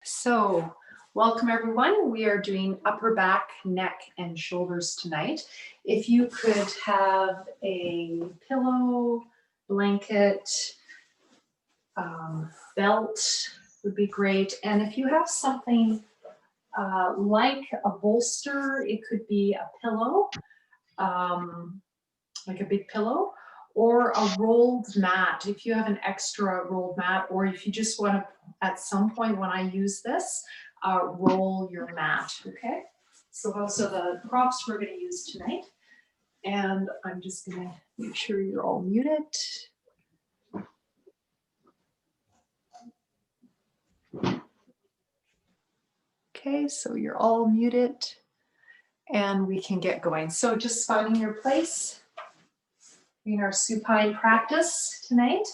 So, welcome everyone. We are doing upper back, neck, and shoulders tonight. If you could have a pillow, blanket, belt would be great. And if you have something like a bolster, it could be a pillow, like a big pillow, or a rolled mat. If you have an extra rolled mat, or if you just want to, at some point when I use this, roll your mat, okay? So those are the props we're going to use tonight. And I'm just going to make sure you're all muted. Okay, so you're all muted and we can get going. So just finding your place in our supine practice tonight.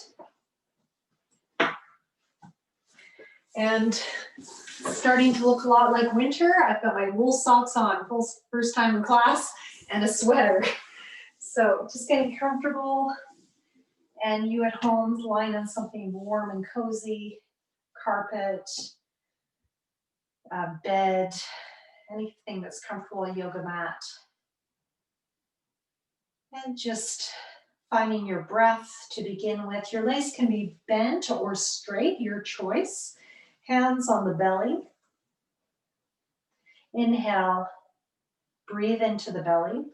And starting to look a lot like winter. I've got my wool socks on, first time in class, and a sweater. So just getting comfortable. And you at home lying on something warm and cozy, carpet, bed, anything that's comfortable, a yoga mat. And just finding your breath to begin with. Your legs can be bent or straight, your choice. Hands on the belly. Inhale, breathe into the belly.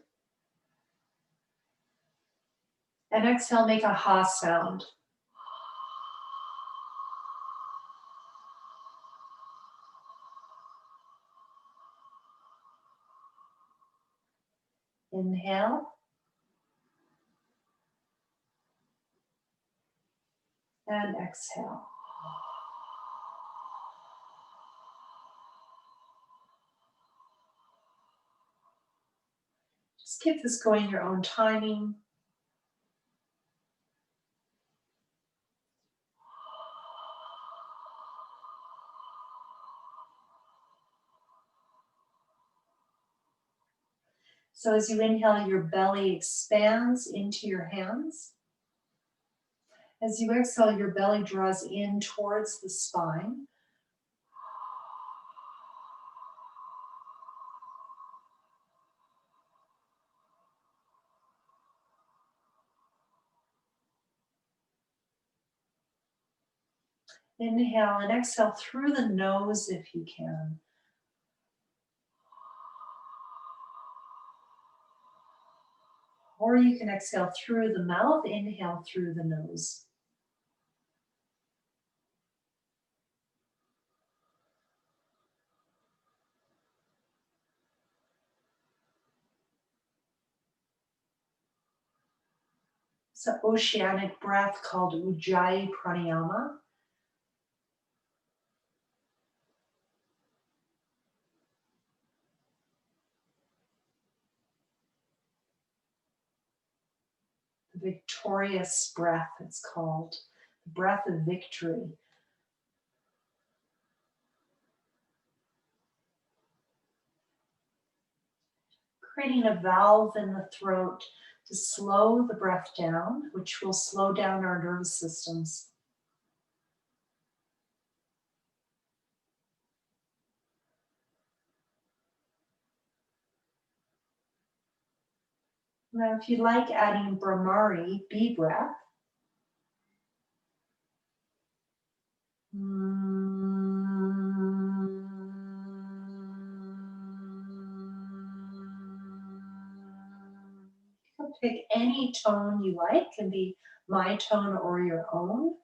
And exhale, make a ha sound. Inhale. And exhale. Just keep this going your own timing. So as you inhale, your belly expands into your hands. As you exhale, your belly draws in towards the spine. Inhale and exhale through the nose if you can. Or you can exhale through the mouth, inhale through the nose. It's an oceanic breath called Ujjayi Pranayama. The victorious breath, it's called. The breath of victory. Creating a valve in the throat to slow the breath down, which will slow down our nervous systems. Now, if you like adding Brahmari, bee breath, you can pick any tone you like. It can be my tone or your own.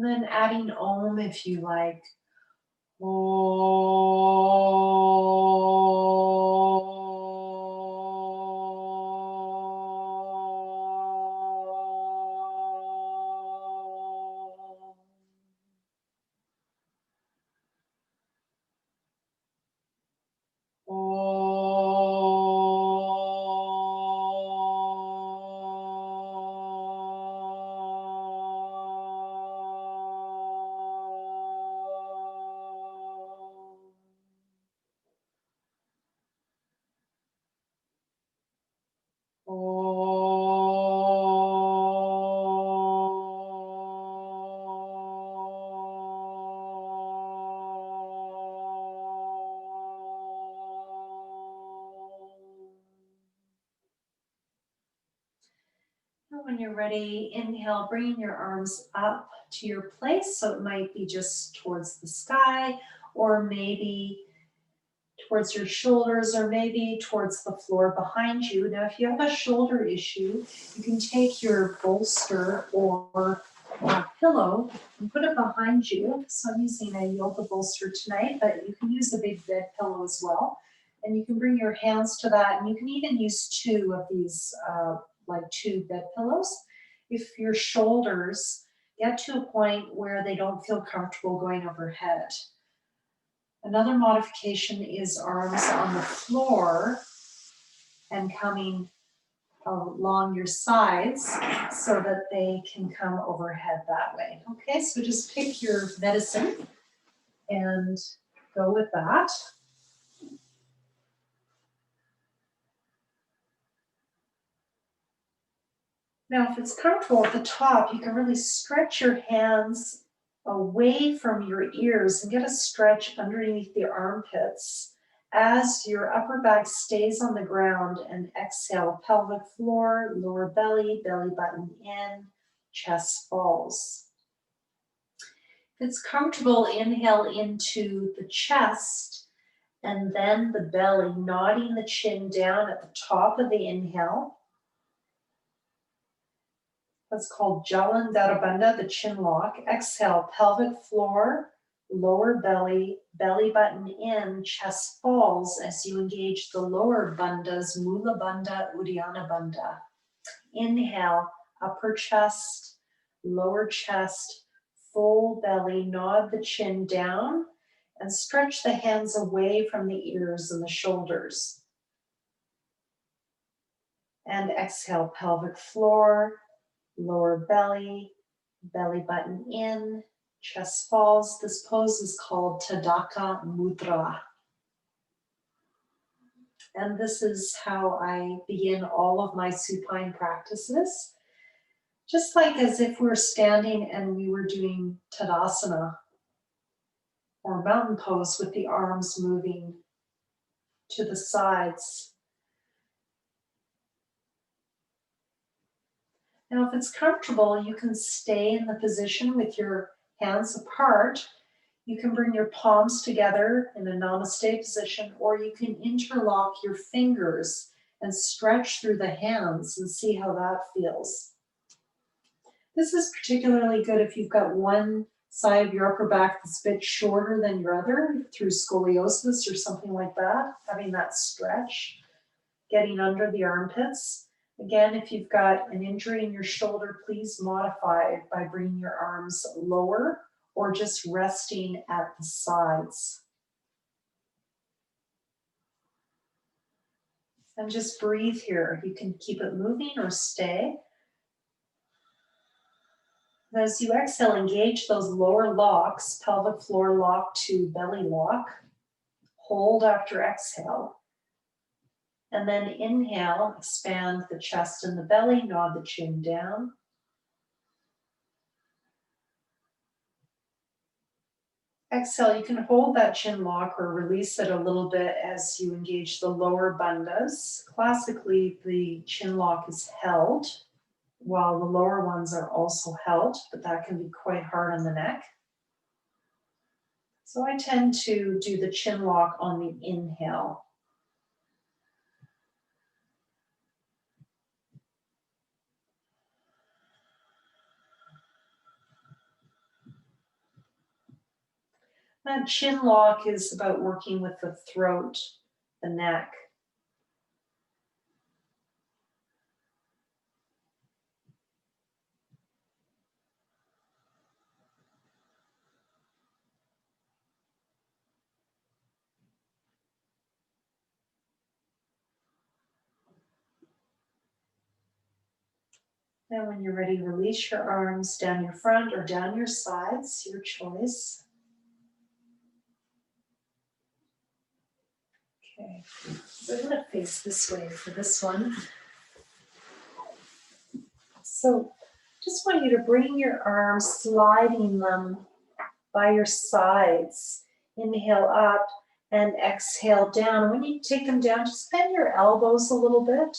And then adding Om if you like. When you're ready, inhale, bringing your arms up to your place. So it might be just towards the sky, or maybe towards your shoulders, or maybe towards the floor behind you. Now, if you have a shoulder issue, you can take your bolster or pillow and put it behind you. So I'm using a yoga bolster tonight, but you can use a big bed pillow as well. And you can bring your hands to that, and you can even use two of these, like two bed pillows. If your shoulders get to a point where they don't feel comfortable going overhead. Another modification is arms on the floor and coming along your sides so that they can come overhead that way. Okay, so just pick your medicine and go with that. Now, if it's comfortable at the top, you can really stretch your hands away from your ears and get a stretch underneath the armpits as your upper back stays on the ground, and exhale, pelvic floor, lower belly, belly button in, chest falls. If it's comfortable, inhale into the chest and then the belly, nodding the chin down at the top of the inhale. That's called Jalandhara, the chin lock. Exhale, pelvic floor, lower belly, belly button in, chest falls as you engage the lower bandhas, Mula Bandha, Uddiyana Bandha. Inhale, upper chest, lower chest, full belly, nod the chin down, and stretch the hands away from the ears and the shoulders. And exhale, pelvic floor, lower belly, belly button in, chest falls. This pose is called Tadaka Mudra. And this is how I begin all of my supine practices. Just like as if we're standing and we were doing Tadasana or mountain pose with the arms moving to the sides. Now, if it's comfortable, you can stay in the position with your hands apart. You can bring your palms together in a namaste position, or you can interlock your fingers and stretch through the hands and see how that feels. This is particularly good if you've got one side of your upper back that's a bit shorter than your other through scoliosis or something like that, having that stretch, getting under the armpits. Again, if you've got an injury in your shoulder, please modify it by bringing your arms lower or just resting at the sides. And just breathe here. You can keep it moving or stay. As you exhale, engage those lower locks, pelvic floor lock to belly lock. Hold after exhale. And then inhale, expand the chest and the belly, nod the chin down. Exhale, you can hold that chin lock or release it a little bit as you engage the lower bandhas. Classically, the chin lock is held while the lower ones are also held, but that can be quite hard on the neck. So I tend to do the chin lock on the inhale. That chin lock is about working with the throat, the neck. And when you're ready, release your arms down your front or down your sides, your choice. Okay, so I'm going to face this way for this one. So just want you to bring your arms, sliding them by your sides. Inhale up and exhale down. When you take them down, just bend your elbows a little bit.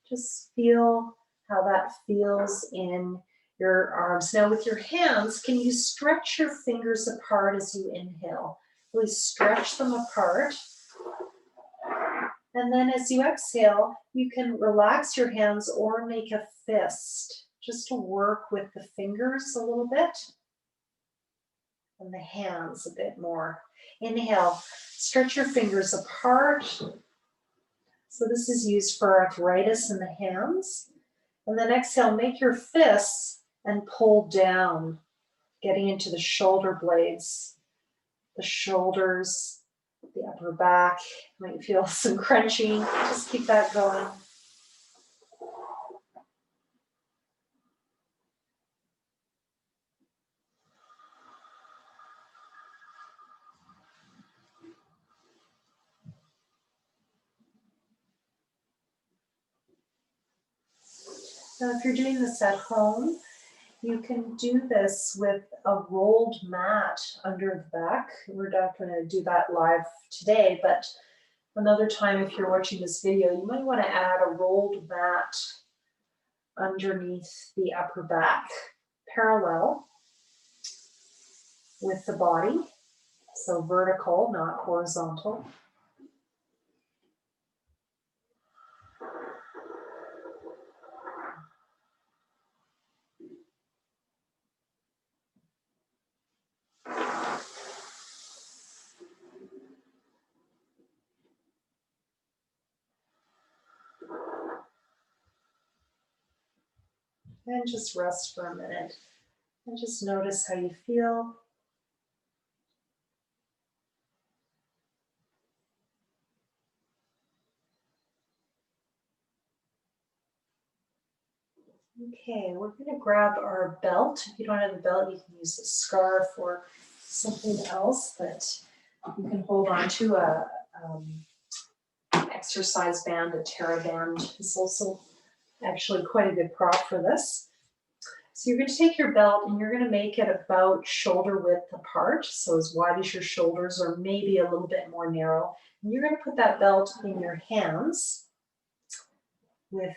Just feel how that feels in your arms. Now with your hands, can you stretch your fingers apart as you inhale? Really stretch them apart. And then as you exhale, you can relax your hands or make a fist, just to work with the fingers a little bit and the hands a bit more. Inhale, stretch your fingers apart. So this is used for arthritis in the hands. And then exhale, make your fists and pull down, getting into the shoulder blades, the shoulders, the upper back. You might feel some crunching. Just keep that going. Now, if you're doing this at home, you can do this with a rolled mat under the back. We're not going to do that live today, but another time, if you're watching this video, you might want to add a rolled mat underneath the upper back, parallel with the body. So vertical, not horizontal. And just rest for a minute. And just notice how you feel. Okay, we're going to grab our belt. If you don't have a belt, you can use a scarf or something else that you can hold on to. Exercise band, a TerraBand is also actually quite a good prop for this. So you're going to take your belt and you're going to make it about shoulder width apart, so as wide as your shoulders or maybe a little bit more narrow. And you're going to put that belt in your hands with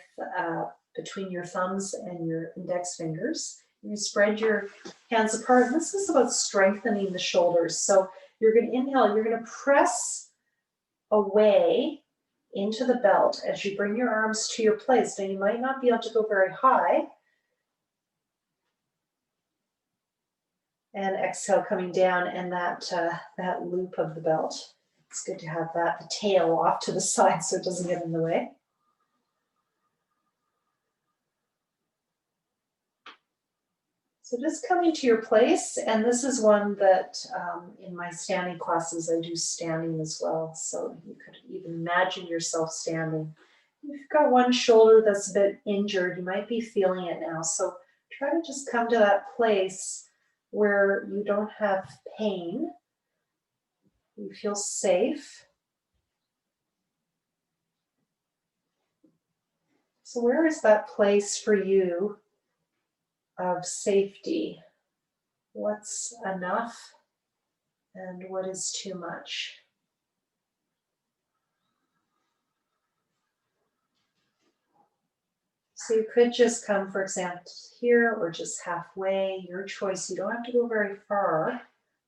between your thumbs and your index fingers. You spread your hands apart. And this is about strengthening the shoulders. So you're going to inhale, you're going to press away into the belt as you bring your arms to your place. Now you might not be able to go very high. And exhale, coming down, and that loop of the belt. It's good to have that, the tail off to the side so it doesn't get in the way. So just coming to your place, and this is one that in my standing classes I do standing as well. So you could even imagine yourself standing. If you've got one shoulder that's a bit injured, you might be feeling it now. So try to just come to that place where you don't have pain. You feel safe. So where is that place for you of safety? What's enough and what is too much? So you could just come, for example, here or just halfway, your choice. You don't have to go very far,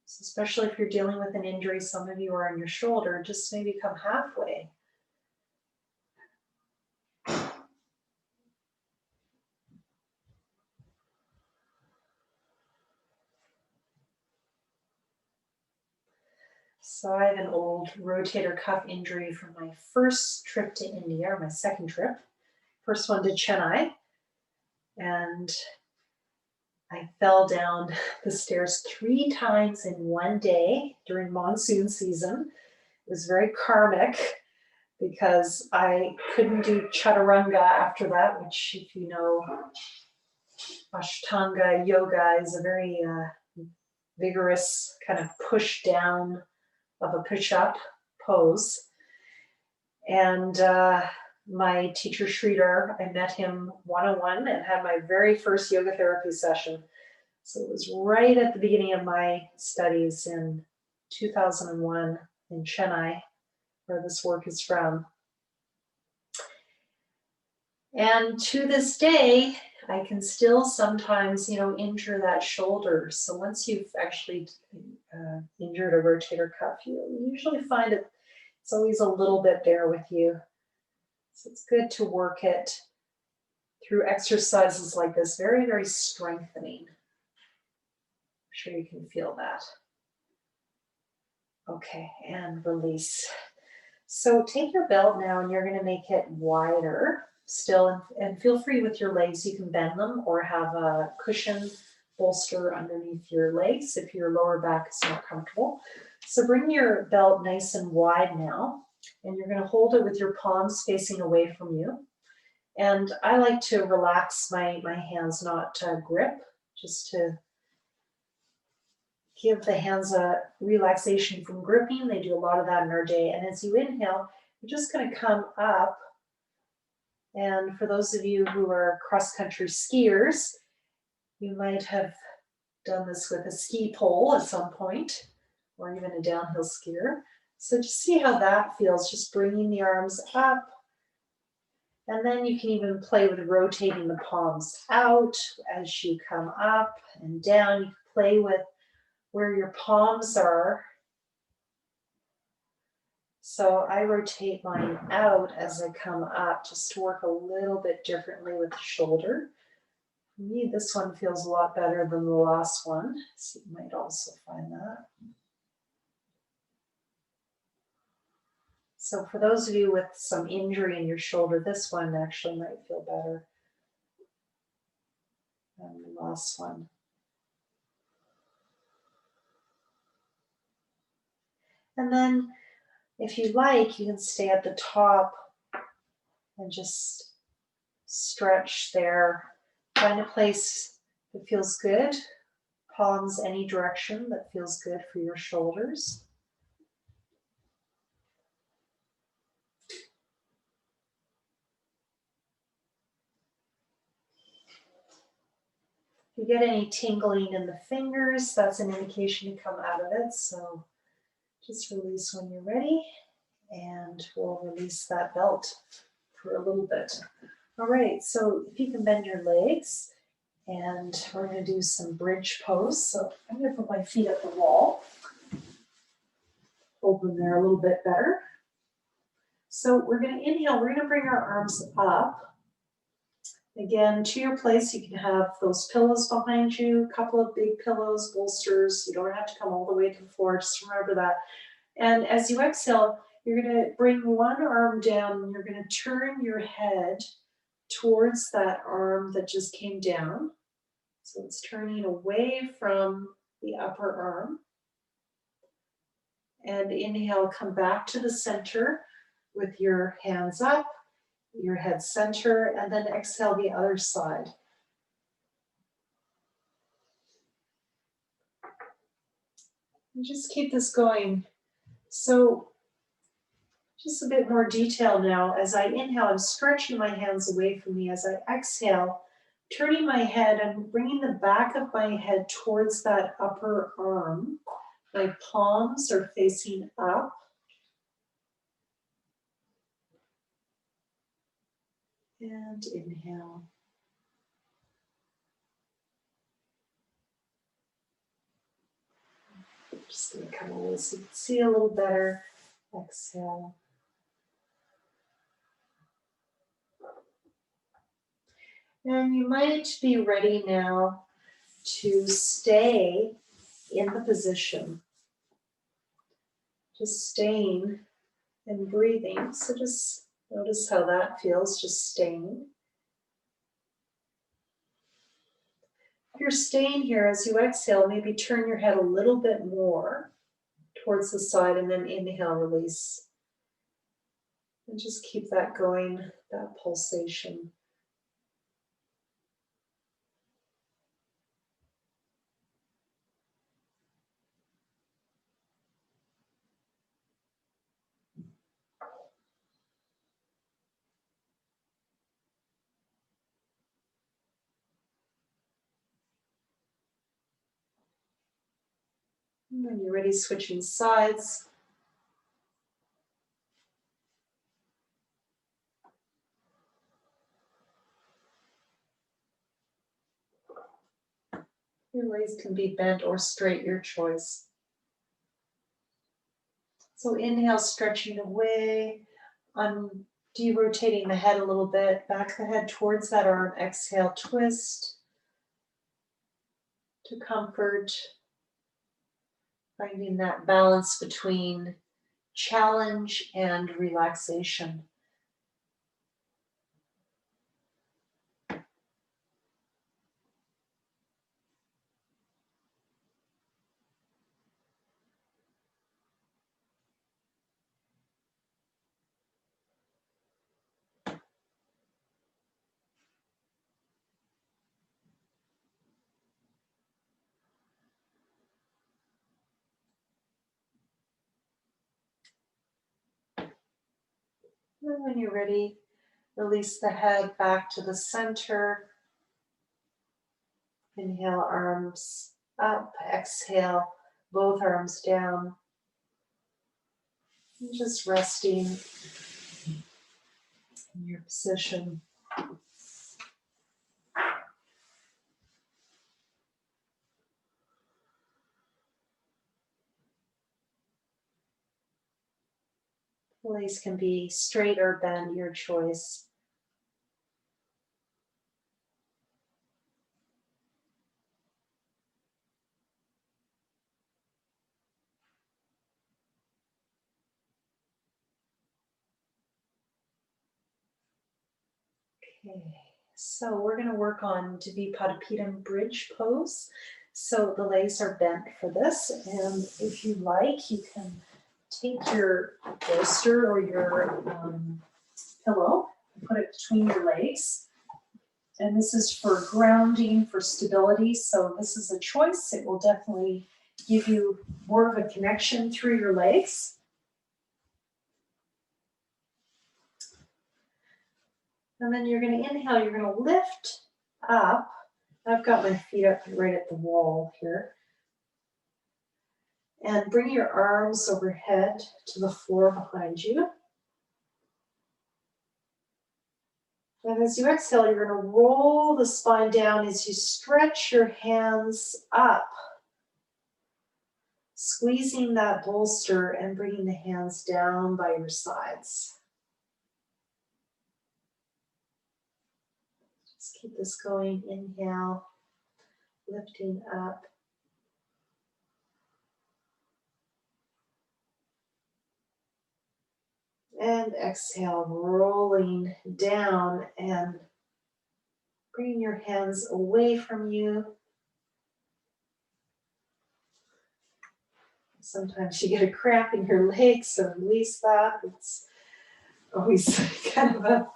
so especially if you're dealing with an injury, some of you are on your shoulder, just maybe come halfway. So I have an old rotator cuff injury from my first trip to India, or my second trip. First one to Chennai. And I fell down the stairs 3 times in one day during monsoon season. It was very karmic because I couldn't do chaturanga after that, which, if you know, Ashtanga yoga is a very vigorous kind of push down of a push up pose. And my teacher Sridhar, I met him one-on-one and had my very first yoga therapy session. So it was right at the beginning of my studies in 2001 in Chennai, where this work is from. And to this day, I can still sometimes, injure that shoulder. So once you've actually injured a rotator cuff, you usually find it's always a little bit there with you. So it's good to work it through exercises like this, very, very strengthening. I'm sure you can feel that. Okay, and release. So take your belt now and you're going to make it wider still, and feel free with your legs. You can bend them or have a cushion bolster underneath your legs if your lower back is not comfortable. So bring your belt nice and wide now, and you're going to hold it with your palms facing away from you. And I like to relax my hands, not grip, just to give the hands a relaxation from gripping. They do a lot of that in our day. And as you inhale, you're just going to come up. And for those of you who are cross-country skiers, you might have done this with a ski pole at some point, or even a downhill skier. So just see how that feels, just bringing the arms up. And then you can even play with rotating the palms out as you come up and down. You can play with where your palms are. So I rotate mine out as I come up, just to work a little bit differently with the shoulder. For me, this one feels a lot better than the last one, so you might also find that. So for those of you with some injury in your shoulder, this one actually might feel better than the last one. And then if you like, you can stay at the top and just stretch there. Find a place that feels good. Palms any direction that feels good for your shoulders. If you get any tingling in the fingers, that's an indication to come out of it. So just release when you're ready, and we'll release that belt for a little bit. All right, so if you can bend your legs, and we're going to do some bridge pose. So I'm going to put my feet up the wall. Hold them there a little bit better. So we're going to inhale, we're going to bring our arms up. Again, to your place, you can have those pillows behind you, a couple of big pillows, bolsters. You don't have to come all the way to the floor, just remember that. And as you exhale, you're going to bring one arm down and you're going to turn your head towards that arm that just came down. So it's turning away from the upper arm. And inhale, come back to the center with your hands up, your head center, and then exhale the other side. And just keep this going. So just a bit more detail now. As I inhale, I'm stretching my hands away from me. As I exhale, turning my head and bringing the back of my head towards that upper arm. My palms are facing up. And inhale. Just going to come away so you can see a little better. Exhale. And you might be ready now to stay in the position. just staying and breathing. So just notice how that feels, just staying. If you're staying here, as you exhale, maybe turn your head a little bit more towards the side and then inhale, release. And just keep that going, that pulsation. And when you're ready, switching sides. Your legs can be bent or straight, your choice. So inhale, stretching away, derotating the head a little bit, back the head towards that arm. Exhale, twist to comfort, finding that balance between challenge and relaxation. And when you're ready, release the head back to the center. Inhale, arms up. Exhale, both arms down. And just resting in your position. The legs can be straight or bend, your choice. Okay, so we're going to work on Dvipadipedam bridge pose. So the legs are bent for this, and if you like, you can take your bolster or your pillow and put it between your legs. And this is for grounding, for stability. So this is a choice. It will definitely give you more of a connection through your legs. And then you're going to inhale, you're going to lift up. I've got my feet up right at the wall here. And bring your arms overhead to the floor behind you. And as you exhale, you're going to roll the spine down as you stretch your hands up, squeezing that bolster and bringing the hands down by your sides. Just keep this going. Inhale, lifting up. And exhale, rolling down and bringing your hands away from you. Sometimes you get a cramp in your legs, so release that. It's always kind of a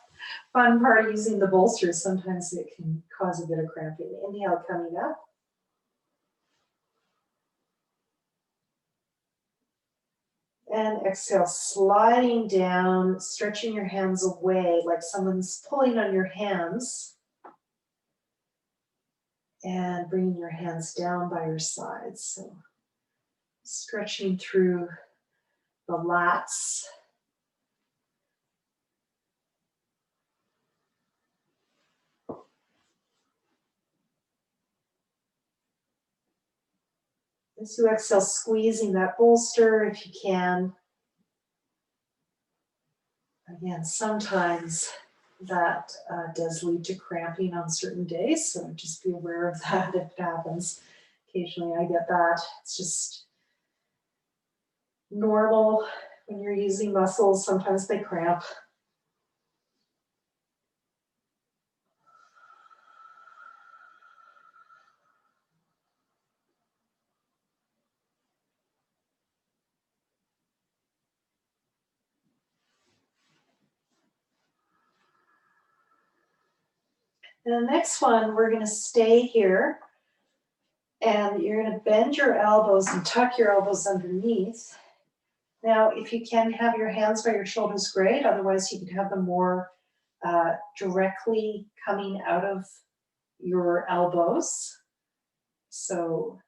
fun part of using the bolsters. Sometimes it can cause a bit of cramping. Inhale, coming up. And exhale, sliding down, stretching your hands away like someone's pulling on your hands. And bringing your hands down by your sides. So stretching through the lats. As you exhale, squeezing that bolster if you can. Again, sometimes that does lead to cramping on certain days, so just be aware of that if it happens. Occasionally I get that. It's just normal when you're using muscles. Sometimes they cramp. And the next one, we're going to stay here. And you're going to bend your elbows and tuck your elbows underneath. Now, if you can have your hands by your shoulders, great. Otherwise, you could have them more directly coming out of your elbows. So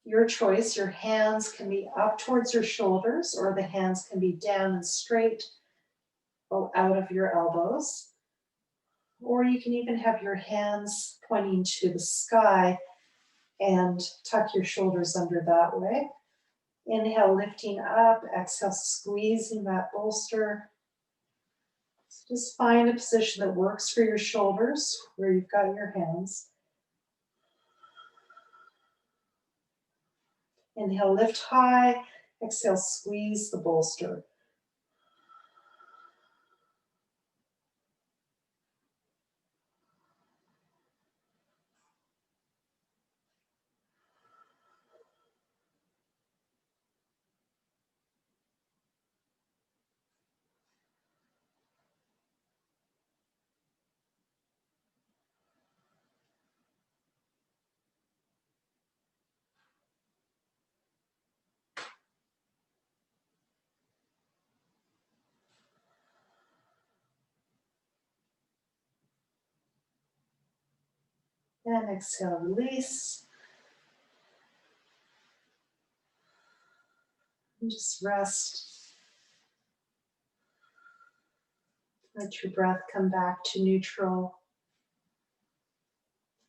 your choice. Your hands can be up towards your shoulders, or the hands can be down and straight out of your elbows. Or you can even have your hands pointing to the sky and tuck your shoulders under that way. Inhale, lifting up. Exhale, squeezing that bolster. So just find a position that works for your shoulders, where you've got your hands. Inhale, lift high. Exhale, squeeze the bolster. And exhale, release. And just rest. Let your breath come back to neutral.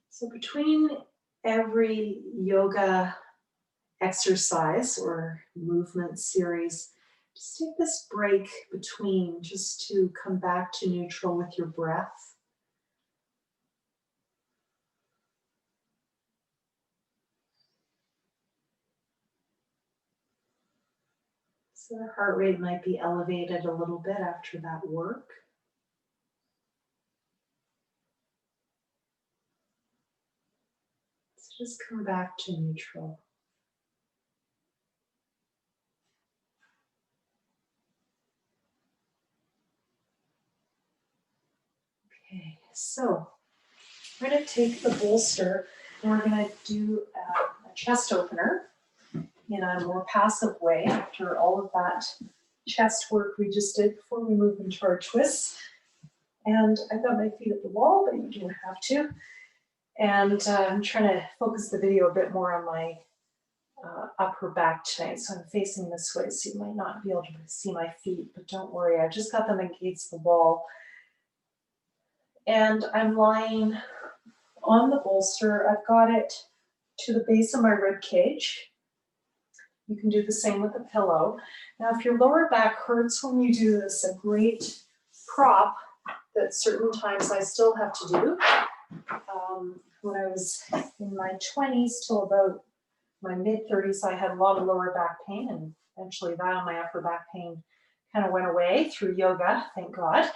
So between every yoga exercise or movement series, just take this break between just to come back to neutral with your breath. So the heart rate might be elevated a little bit after that work. So just come back to neutral. Okay, so we're going to take the bolster and we're going to do a chest opener in a more passive way after all of that chest work we just did before we move into our twists. And I've got my feet at the wall, but you don't have to. And I'm trying to focus the video a bit more on my upper back tonight. So I'm facing this way, so you might not be able to see my feet, but don't worry, I just got them against the wall. And I'm lying on the bolster. I've got it to the base of my rib cage. You can do the same with a pillow. Now, if your lower back hurts when you do this, a great prop that certain times I still have to do. When I was in my 20s till about my mid-30s, I had a lot of lower back pain, and eventually that and my upper back pain kind of went away through yoga, thank God.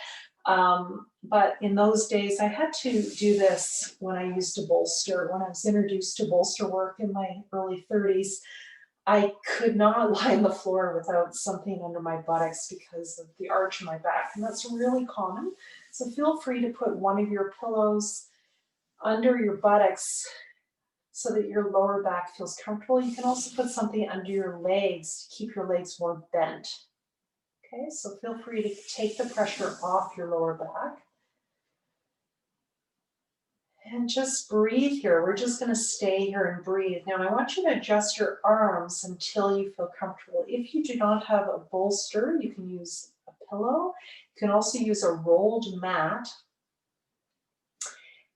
But in those days, I had to do this when I used to bolster. When I was introduced to bolster work in my early 30s, I could not lie on the floor without something under my buttocks because of the arch in my back, and that's really common. So feel free to put one of your pillows under your buttocks so that your lower back feels comfortable. You can also put something under your legs to keep your legs more bent. Okay, so feel free to take the pressure off your lower back. And just breathe here. We're just going to stay here and breathe. Now, I want you to adjust your arms until you feel comfortable. If you do not have a bolster, you can use a pillow. You can also use a rolled mat.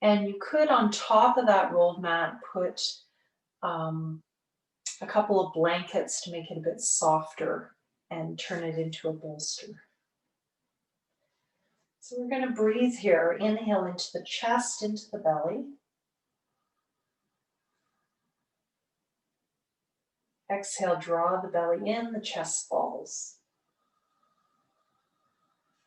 And you could, on top of that rolled mat, put a couple of blankets to make it a bit softer and turn it into a bolster. So we're going to breathe here. Inhale into the chest, into the belly. Exhale, draw the belly in, the chest falls.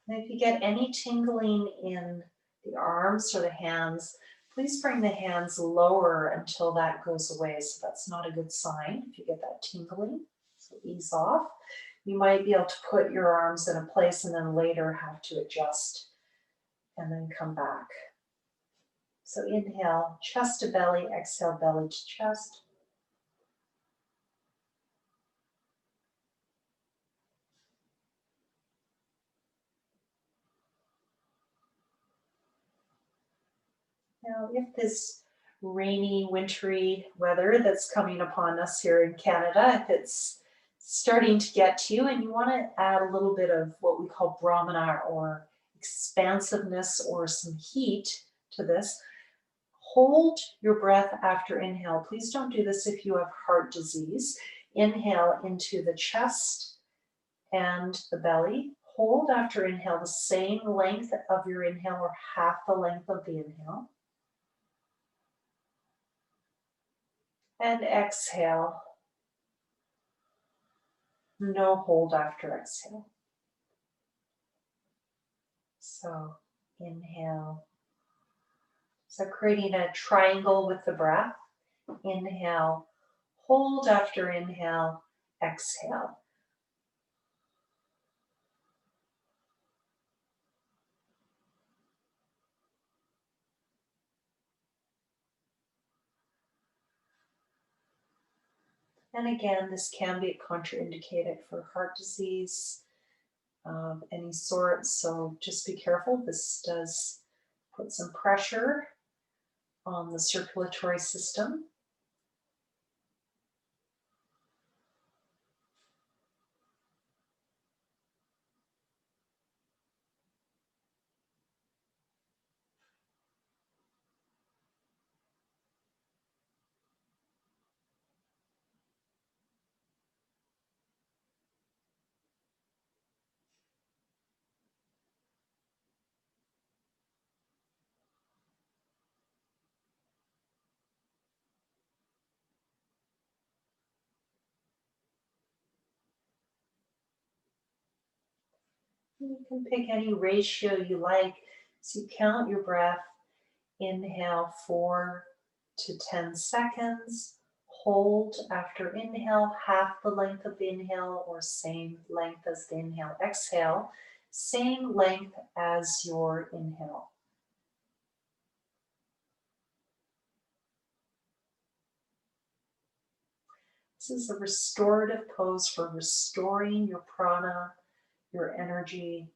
And if you get any tingling in the arms or the hands, please bring the hands lower until that goes away. So that's not a good sign if you get that tingling. So ease off. You might be able to put your arms in a place and then later have to adjust and then come back. So inhale, chest to belly, exhale, belly to chest. Now, if this rainy, wintry weather that's coming upon us here in Canada, if it's starting to get to you and you want to add a little bit of what we call brahmana or expansiveness or some heat to this, hold your breath after inhale. Please don't do this if you have heart disease. Inhale into the chest and the belly. Hold after inhale the same length of your inhale or half the length of the inhale. And exhale. No hold after exhale. So inhale. So creating a triangle with the breath. Inhale. Hold after inhale. Exhale. And again, this can be contraindicated for heart disease of any sort. So just be careful. This does put some pressure on the circulatory system. You can pick any ratio you like. So you count your breath. Inhale 4 to 10 seconds. Hold after inhale, half the length of the inhale or same length as the inhale. Exhale, same length as your inhale. This is a restorative pose for restoring your prana, your energy.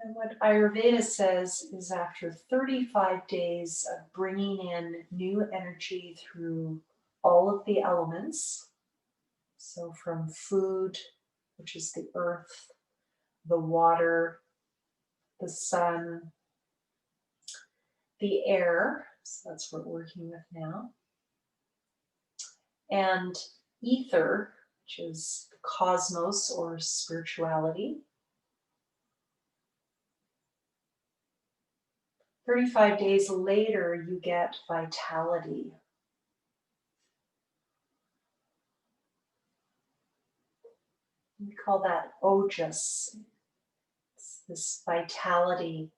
And what Ayurveda says is after 35 days of bringing in new energy through all of the elements, so from food, which is the earth, the water, the sun, the air, so that's what we're working with now, and ether, which is the cosmos or spirituality. 35 days later, you get vitality. We call that ojas. It's this vitality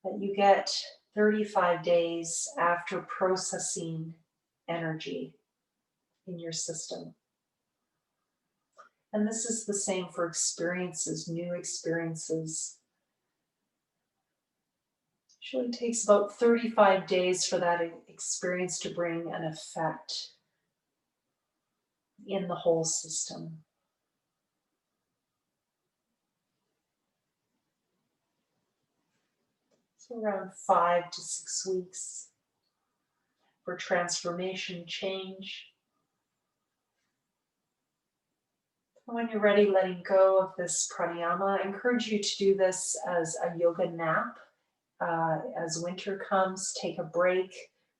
that you get 35 days after processing energy in your system. And this is the same for experiences, new experiences. Usually takes about 35 days for that experience to bring an effect in the whole system. So around 5 to 6 weeks for transformation, change. When you're ready, letting go of this pranayama, I encourage you to do this as a yoga nap. As winter comes, take a break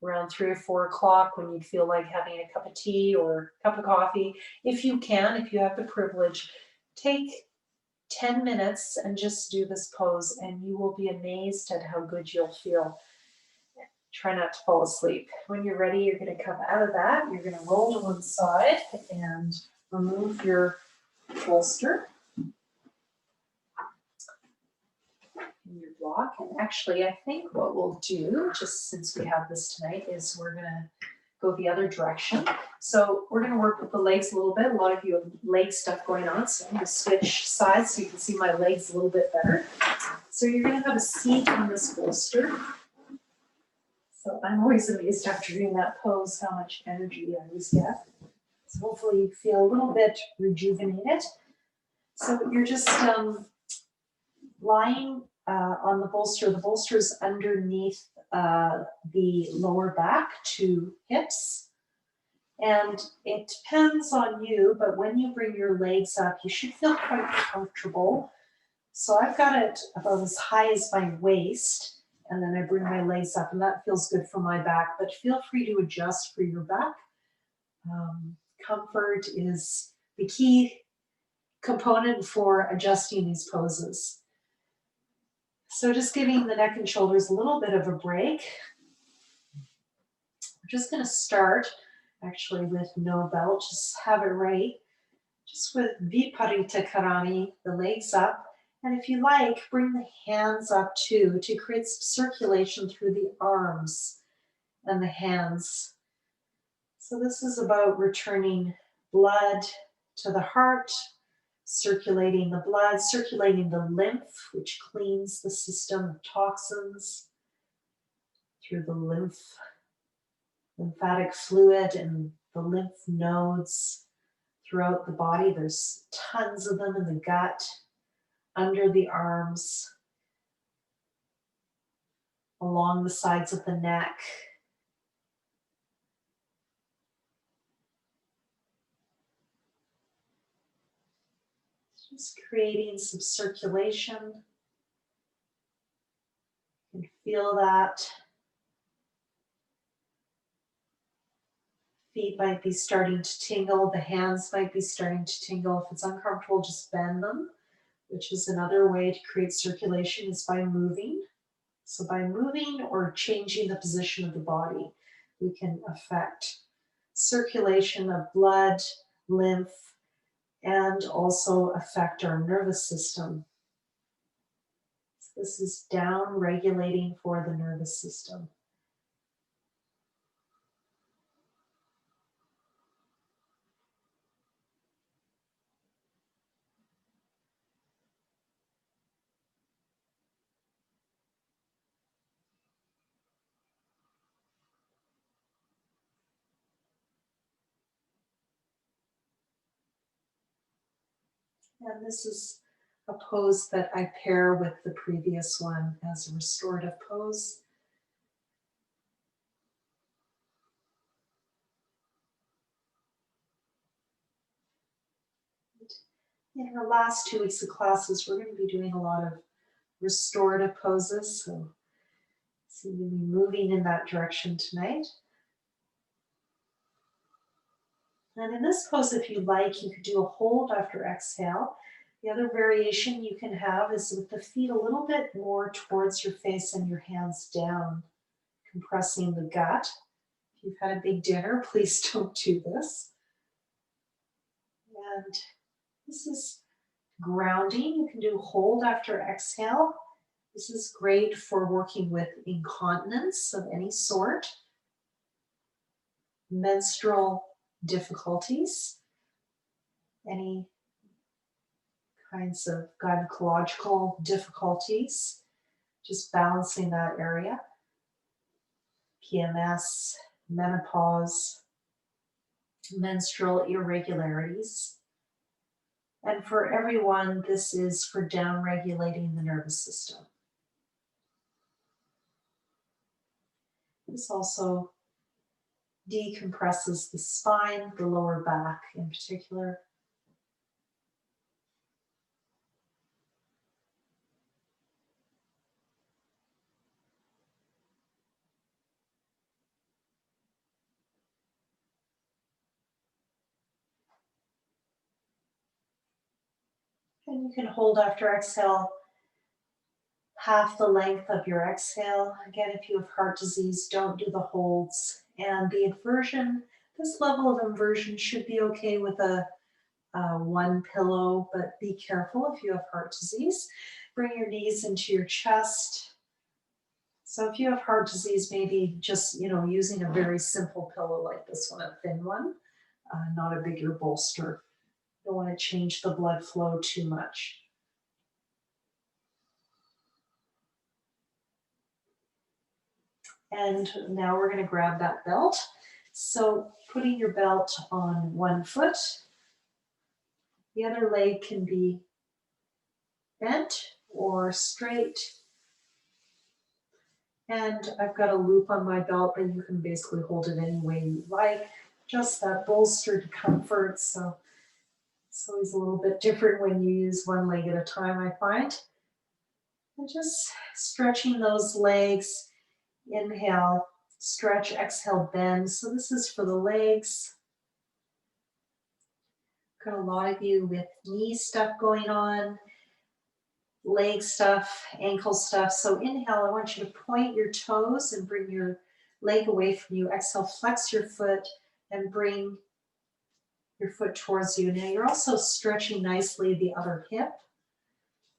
around 3 or 4 o'clock when you feel like having a cup of tea or a cup of coffee. If you can, if you have the privilege, take 10 minutes and just do this pose, and you will be amazed at how good you'll feel. Try not to fall asleep. When you're ready, you're going to come out of that. You're going to roll to one side and remove your bolster in your block. And actually, I think what we'll do, just since we have this tonight, is we're going to go the other direction. So we're going to work with the legs a little bit. A lot of you have leg stuff going on, so I'm going to switch sides so you can see my legs a little bit better. So you're going to have a seat on this bolster. So I'm always amazed after doing that pose how much energy I always get. So hopefully you feel a little bit rejuvenated. So you're just lying on the bolster. The bolster is underneath the lower back to hips. And it depends on you, but when you bring your legs up, you should feel quite comfortable. So I've got it about as high as my waist. And then I bring my legs up, and that feels good for my back, but feel free to adjust for your back. Comfort is the key component for adjusting these poses. So just giving the neck and shoulders a little bit of a break. We're just going to start actually with no belt, just have it right. Just with Viparita Karani, the legs up. And if you like, bring the hands up too to create some circulation through the arms and the hands. So this is about returning blood to the heart, circulating the blood, circulating the lymph, which cleans the system of toxins through the lymphatic fluid and the lymph nodes throughout the body. There's tons of them in the gut, under the arms, along the sides of the neck. Just creating some circulation. You can feel that. Feet might be starting to tingle. The hands might be starting to tingle. If it's uncomfortable, just bend them, which is another way to create circulation, is by moving. So by moving or changing the position of the body, we can affect circulation of blood, lymph, and also affect our nervous system. So this is down regulating for the nervous system. And this is a pose that I pair with the previous one as a restorative pose. In our last 2 weeks of classes, we're going to be doing a lot of restorative poses. So we'll be moving in that direction tonight. And in this pose, if you like, you could do a hold after exhale. The other variation you can have is with the feet a little bit more towards your face and your hands down, compressing the gut. If you've had a big dinner, please don't do this. And this is grounding. You can do a hold after exhale. This is great for working with incontinence of any sort, menstrual difficulties, any kinds of gynecological difficulties, just balancing that area. PMS, menopause, menstrual irregularities. And for everyone, this is for down-regulating the nervous system. This also decompresses the spine, the lower back in particular. And you can hold after exhale half the length of your exhale. Again, if you have heart disease, don't do the holds. And the inversion, this level of inversion should be okay with a one pillow, but be careful if you have heart disease. Bring your knees into your chest. So if you have heart disease, maybe just, using a very simple pillow like this one, a thin one, not a bigger bolster. Don't want to change the blood flow too much. And now we're going to grab that belt. So putting your belt on one foot, the other leg can be bent or straight. And I've got a loop on my belt, but you can basically hold it any way you like. Just that bolstered comfort. So it's always a little bit different when you use one leg at a time, I find. And just stretching those legs. Inhale, stretch, exhale, bend. So this is for the legs. Got a lot of you with knee stuff going on, leg stuff, ankle stuff. So inhale, I want you to point your toes and bring your leg away from you. Exhale, flex your foot and bring your foot towards you. Now you're also stretching nicely the other hip.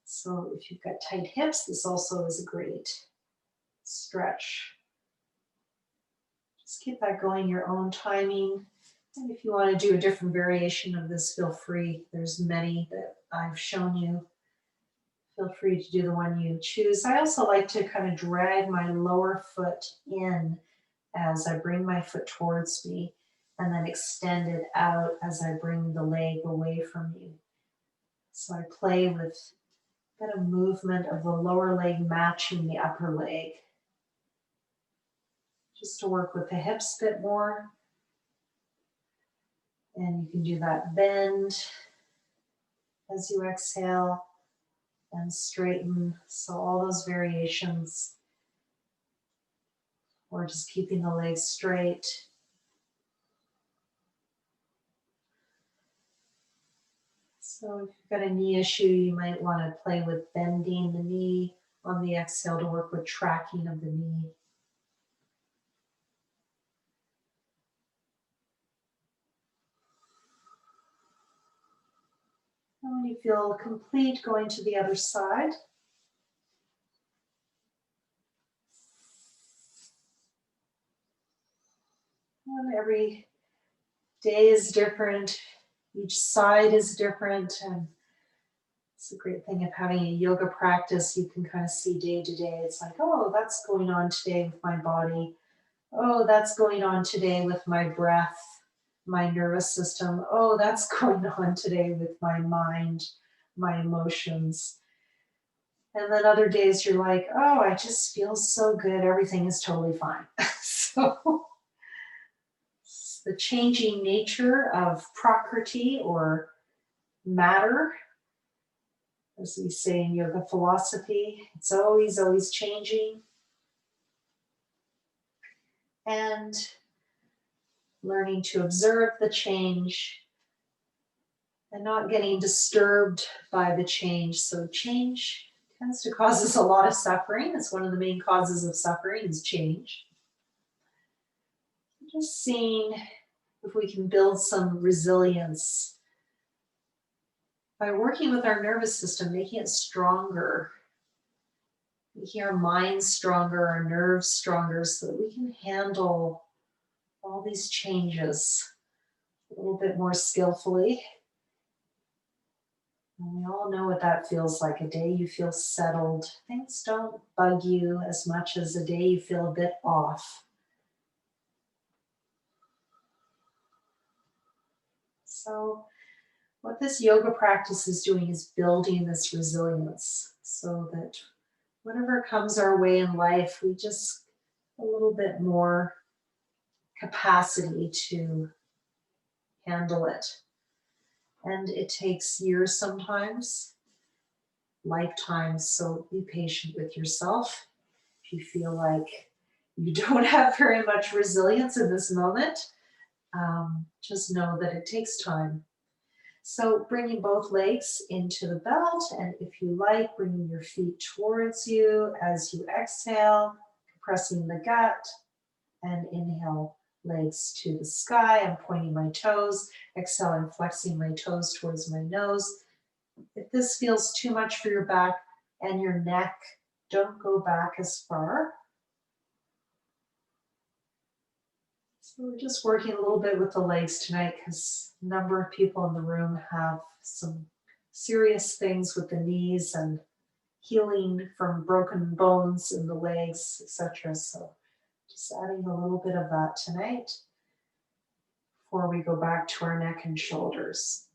So if you've got tight hips, this also is a great stretch. Just keep that going your own timing. And if you want to do a different variation of this, feel free. There's many that I've shown you. Feel free to do the one you choose. I also like to kind of drag my lower foot in as I bring my foot towards me and then extend it out as I bring the leg away from you. So I play with a bit of movement of the lower leg matching the upper leg. Just to work with the hips a bit more. And you can do that bend as you exhale and straighten. So all those variations, or just keeping the legs straight. So if you've got a knee issue, you might want to play with bending the knee on the exhale to work with tracking of the knee. And when you feel complete, going to the other side. And every day is different. Each side is different. And it's a great thing of having a yoga practice. You can kind of see day to day. It's like, oh, that's going on today with my body. Oh, that's going on today with my breath, my nervous system. Oh, that's going on today with my mind, my emotions. And then other days you're like, oh, I just feel so good. Everything is totally fine. So the changing nature of prakriti or matter, as we say in yoga philosophy, it's always, always changing. And learning to observe the change and not getting disturbed by the change. So change tends to cause us a lot of suffering. It's one of the main causes of suffering is change. Just seeing if we can build some resilience by working with our nervous system, making it stronger, making our minds stronger, our nerves stronger, so that we can handle all these changes a little bit more skillfully. And we all know what that feels like. A day you feel settled. Things don't bug you as much as a day you feel a bit off. So what this yoga practice is doing is building this resilience so that whatever comes our way in life, we just a little bit more capacity to handle it. And it takes years sometimes, lifetimes, so be patient with yourself. If you feel like you don't have very much resilience in this moment, just know that it takes time. So bringing both legs into the belt, and if you like, bringing your feet towards you as you exhale, compressing the gut, and inhale, legs to the sky. I'm pointing my toes. Exhale, I'm flexing my toes towards my nose. If this feels too much for your back and your neck, don't go back as far. So we're just working a little bit with the legs tonight because a number of people in the room have some serious things with the knees and healing from broken bones in the legs, etc. So just adding a little bit of that tonight before we go back to our neck and shoulders.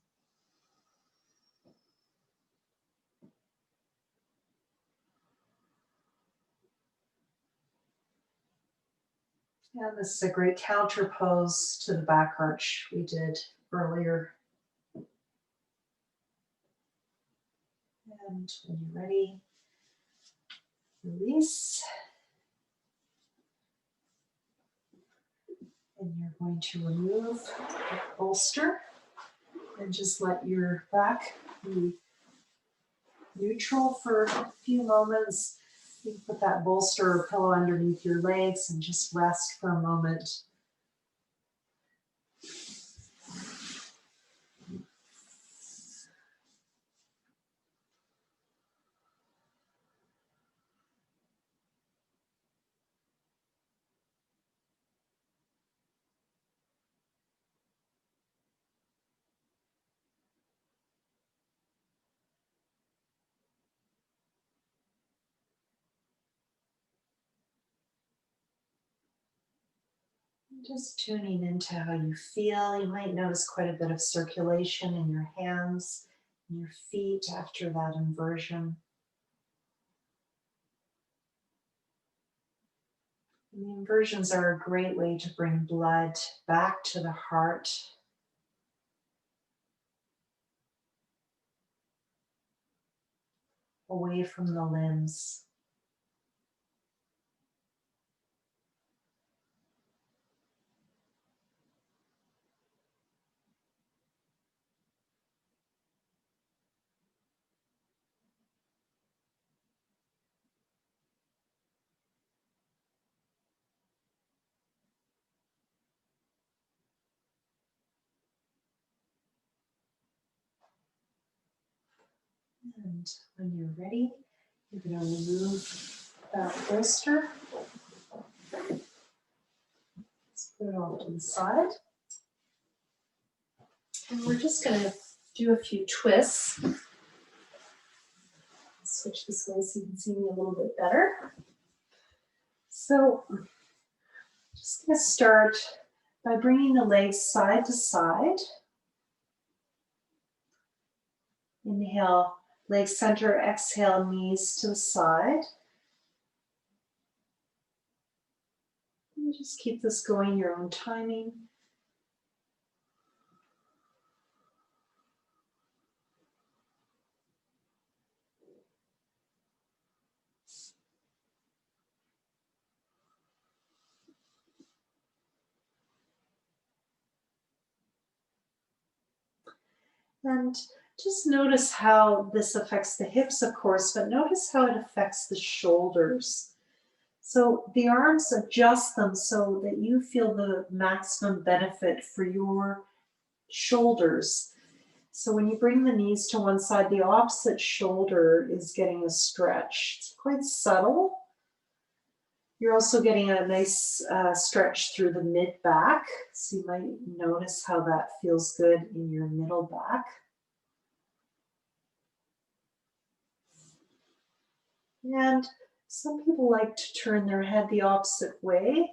And this is a great counter pose to the back arch we did earlier. And when you're ready, release. And you're going to remove the bolster and just let your back be neutral for a few moments. You can put that bolster or pillow underneath your legs and just rest for a moment. Just tuning into how you feel. You might notice quite a bit of circulation in your hands and your feet after that inversion. And the inversions are a great way to bring blood back to the heart. Away from the limbs. And when you're ready, you're going to remove that bolster. Let's put it off to the side. And we're just going to do a few twists. Switch this way so you can see me a little bit better. So I'm just going to start by bringing the legs side to side. Inhale, legs center, exhale, knees to the side. And just keep this going your own timing. And just notice how this affects the hips, of course, but notice how it affects the shoulders. So the arms, adjust them so that you feel the maximum benefit for your shoulders. So when you bring the knees to one side, the opposite shoulder is getting a stretch. It's quite subtle. You're also getting a nice stretch through the mid-back. So you might notice how that feels good in your middle back. And some people like to turn their head the opposite way.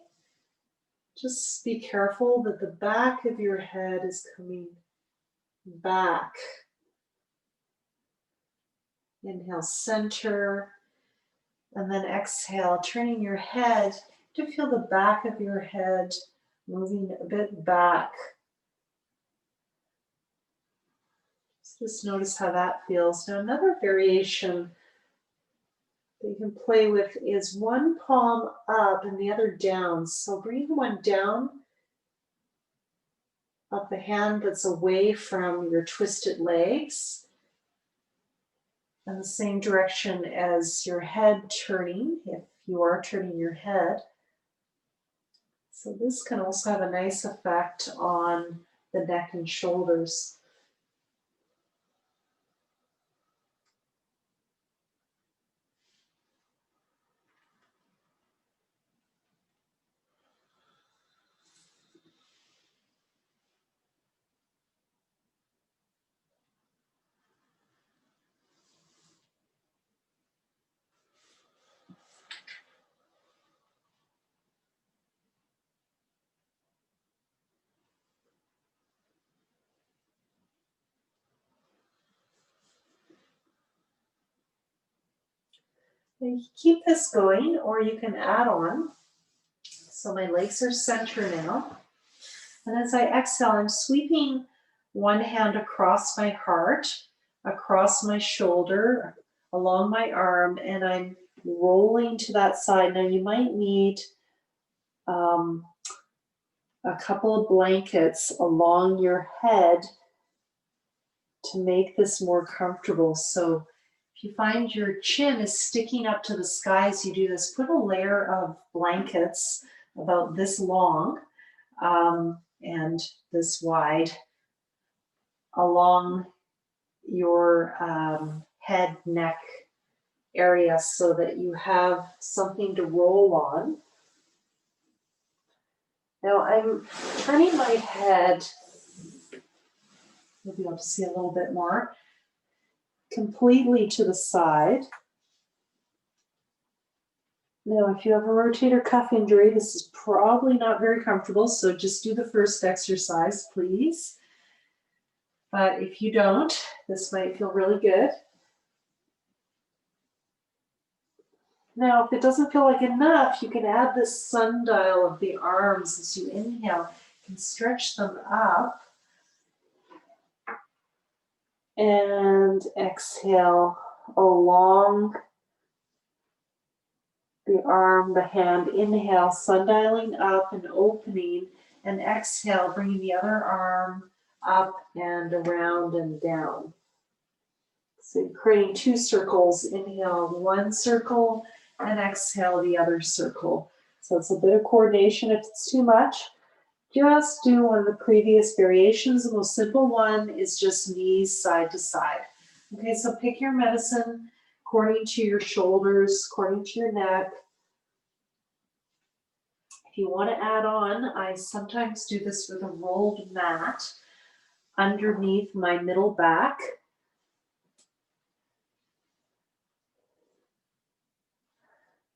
Just be careful that the back of your head is coming back. Inhale, center, and then exhale, turning your head to feel the back of your head moving a bit back. Just notice how that feels. Now, another variation that you can play with is one palm up and the other down. So bring one down of the hand that's away from your twisted legs, and the same direction as your head turning, if you are turning your head. So this can also have a nice effect on the neck and shoulders. And you keep this going, or you can add on. So my legs are center now. And as I exhale, I'm sweeping one hand across my heart, across my shoulder, along my arm, and I'm rolling to that side. Now you might need a couple of blankets along your head to make this more comfortable. So if you find your chin is sticking up to the sky as you do this, put a layer of blankets about this long and this wide along your head, neck area so that you have something to roll on. Now I'm turning my head, you'll be able to see a little bit more, completely to the side. Now, if you have a rotator cuff injury, this is probably not very comfortable, so just do the first exercise, please. But if you don't, this might feel really good. Now, if it doesn't feel like enough, you can add this sundial of the arms as you inhale. You can stretch them up and exhale along the arm, the hand. Inhale, sundialing up and opening, and exhale, bringing the other arm up and around and down. So you're creating two circles. Inhale, one circle, and exhale, the other circle. So it's a bit of coordination. If it's too much, just do one of the previous variations. The most simple one is just knees side to side. Okay, so pick your medicine according to your shoulders, according to your neck. If you want to add on, I sometimes do this with a rolled mat underneath my middle back.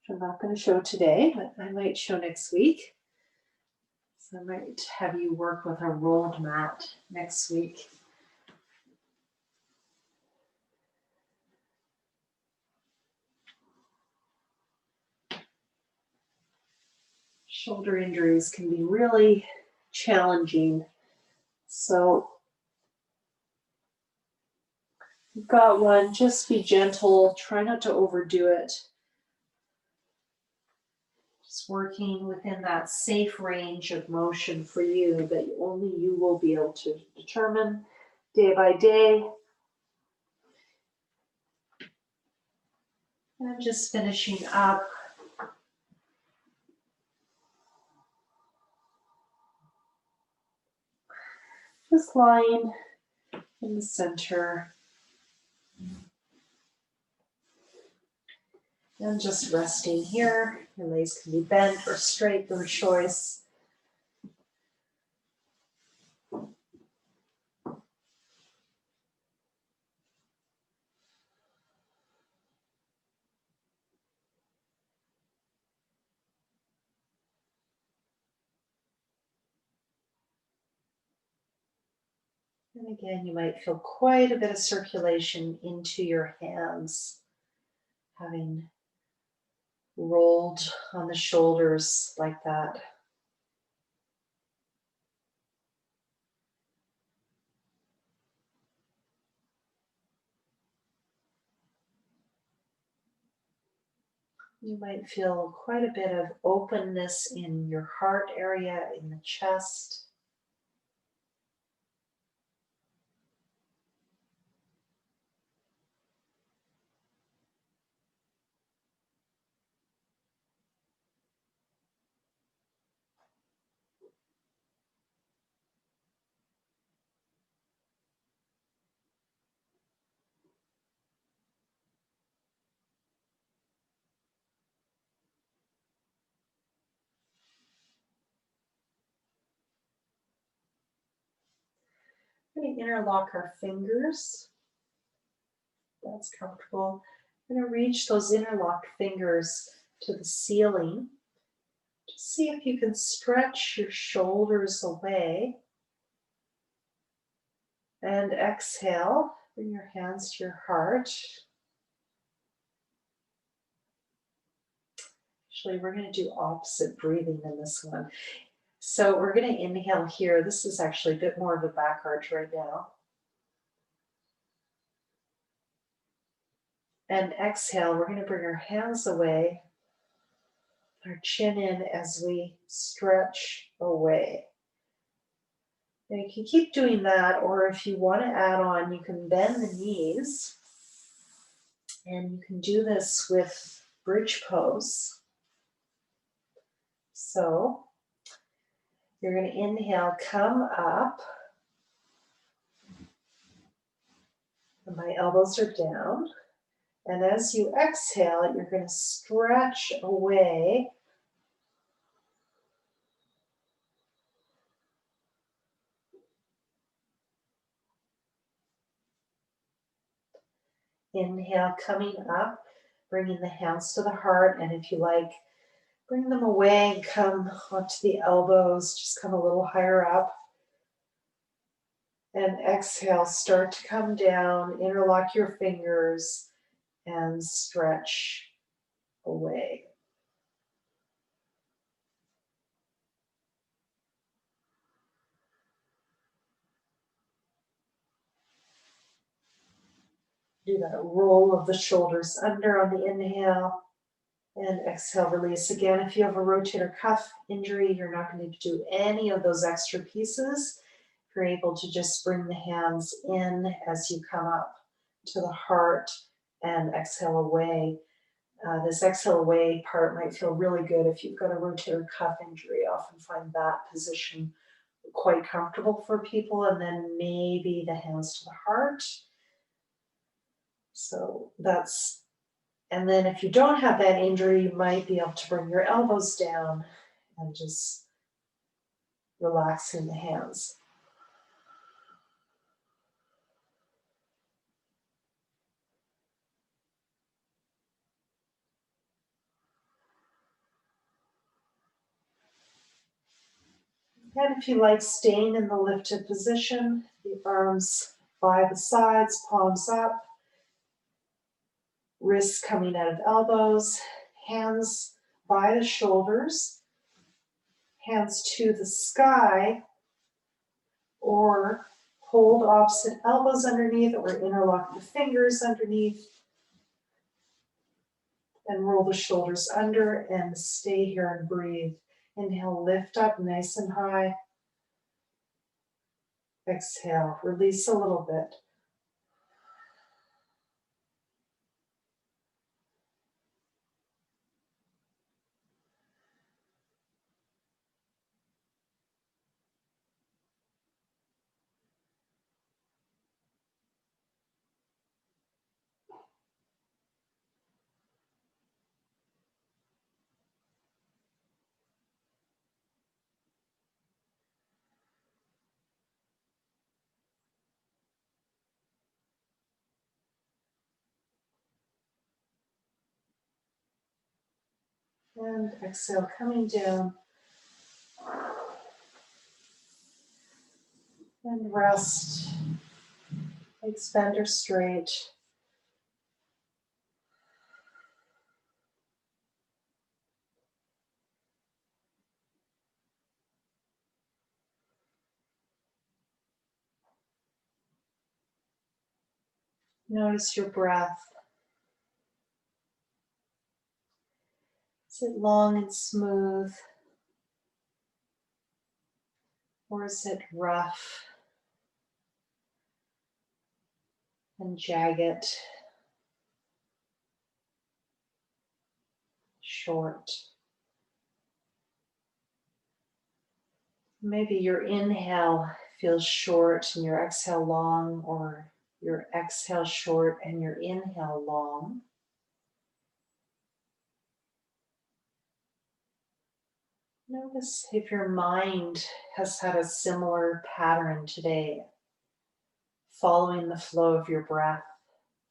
I'm not going to show today, but I might show next week. So I might have you work with a rolled mat next week. Shoulder injuries can be really challenging. So you've got one, just be gentle, try not to overdo it. Just working within that safe range of motion for you that only you will be able to determine day by day. And just finishing up. Just lying in the center. And just resting here. Your legs can be bent or straight, your choice. And again, you might feel quite a bit of circulation into your hands, having rolled on the shoulders like that. You might feel quite a bit of openness in your heart area, in the chest. We're going to interlock our fingers. That's comfortable. We're going to reach those interlocked fingers to the ceiling. Just see if you can stretch your shoulders away. And exhale, bring your hands to your heart. Actually, we're going to do opposite breathing in this one. So we're going to inhale here. This is actually a bit more of a back arch right now. And exhale, we're going to bring our hands away, our chin in as we stretch away. Now you can keep doing that, or if you want to add on, you can bend the knees. And you can do this with bridge pose. So you're going to inhale, come up. And my elbows are down. And as you exhale, you're going to stretch away. Inhale, coming up, bringing the hands to the heart. And if you like, bring them away and come onto the elbows. Just come a little higher up. And exhale, start to come down, interlock your fingers, and stretch away. Do that roll of the shoulders under on the inhale, and exhale, release. Again, if you have a rotator cuff injury, you're not going to do any of those extra pieces. If you're able to just bring the hands in as you come up to the heart and exhale away. This exhale away part might feel really good if you've got a rotator cuff injury. I often find that position quite comfortable for people, and then maybe the hands to the heart. So that's, and then if you don't have that injury, you might be able to bring your elbows down and just relaxing the hands. And if you like, staying in the lifted position, the arms by the sides, palms up, wrists coming out of elbows, hands by the shoulders, hands to the sky, or hold opposite elbows underneath, or interlock the fingers underneath, and roll the shoulders under and stay here and breathe. Inhale, lift up nice and high. Exhale, release a little bit. And exhale, coming down. And rest. Legs bend or straight. Notice your breath. Is it long and smooth? Or is it rough and jagged? Short? Maybe your inhale feels short and your exhale long, or your exhale short and your inhale long. Notice if your mind has had a similar pattern today. following the flow of your breath.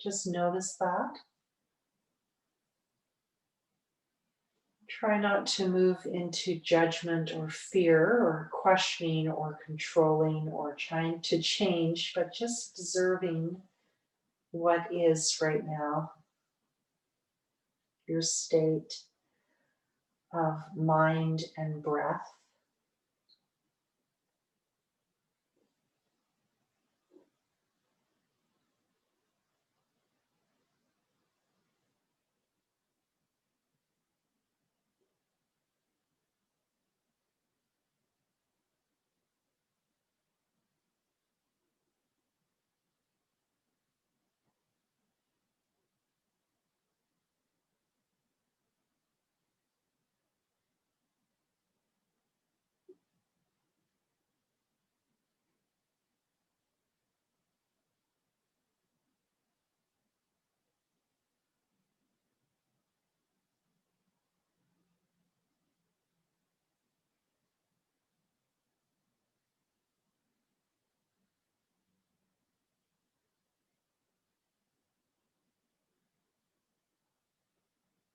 Just notice that. Try not to move into judgment or fear or questioning or controlling or trying to change, but just observing what is right now, your state of mind and breath.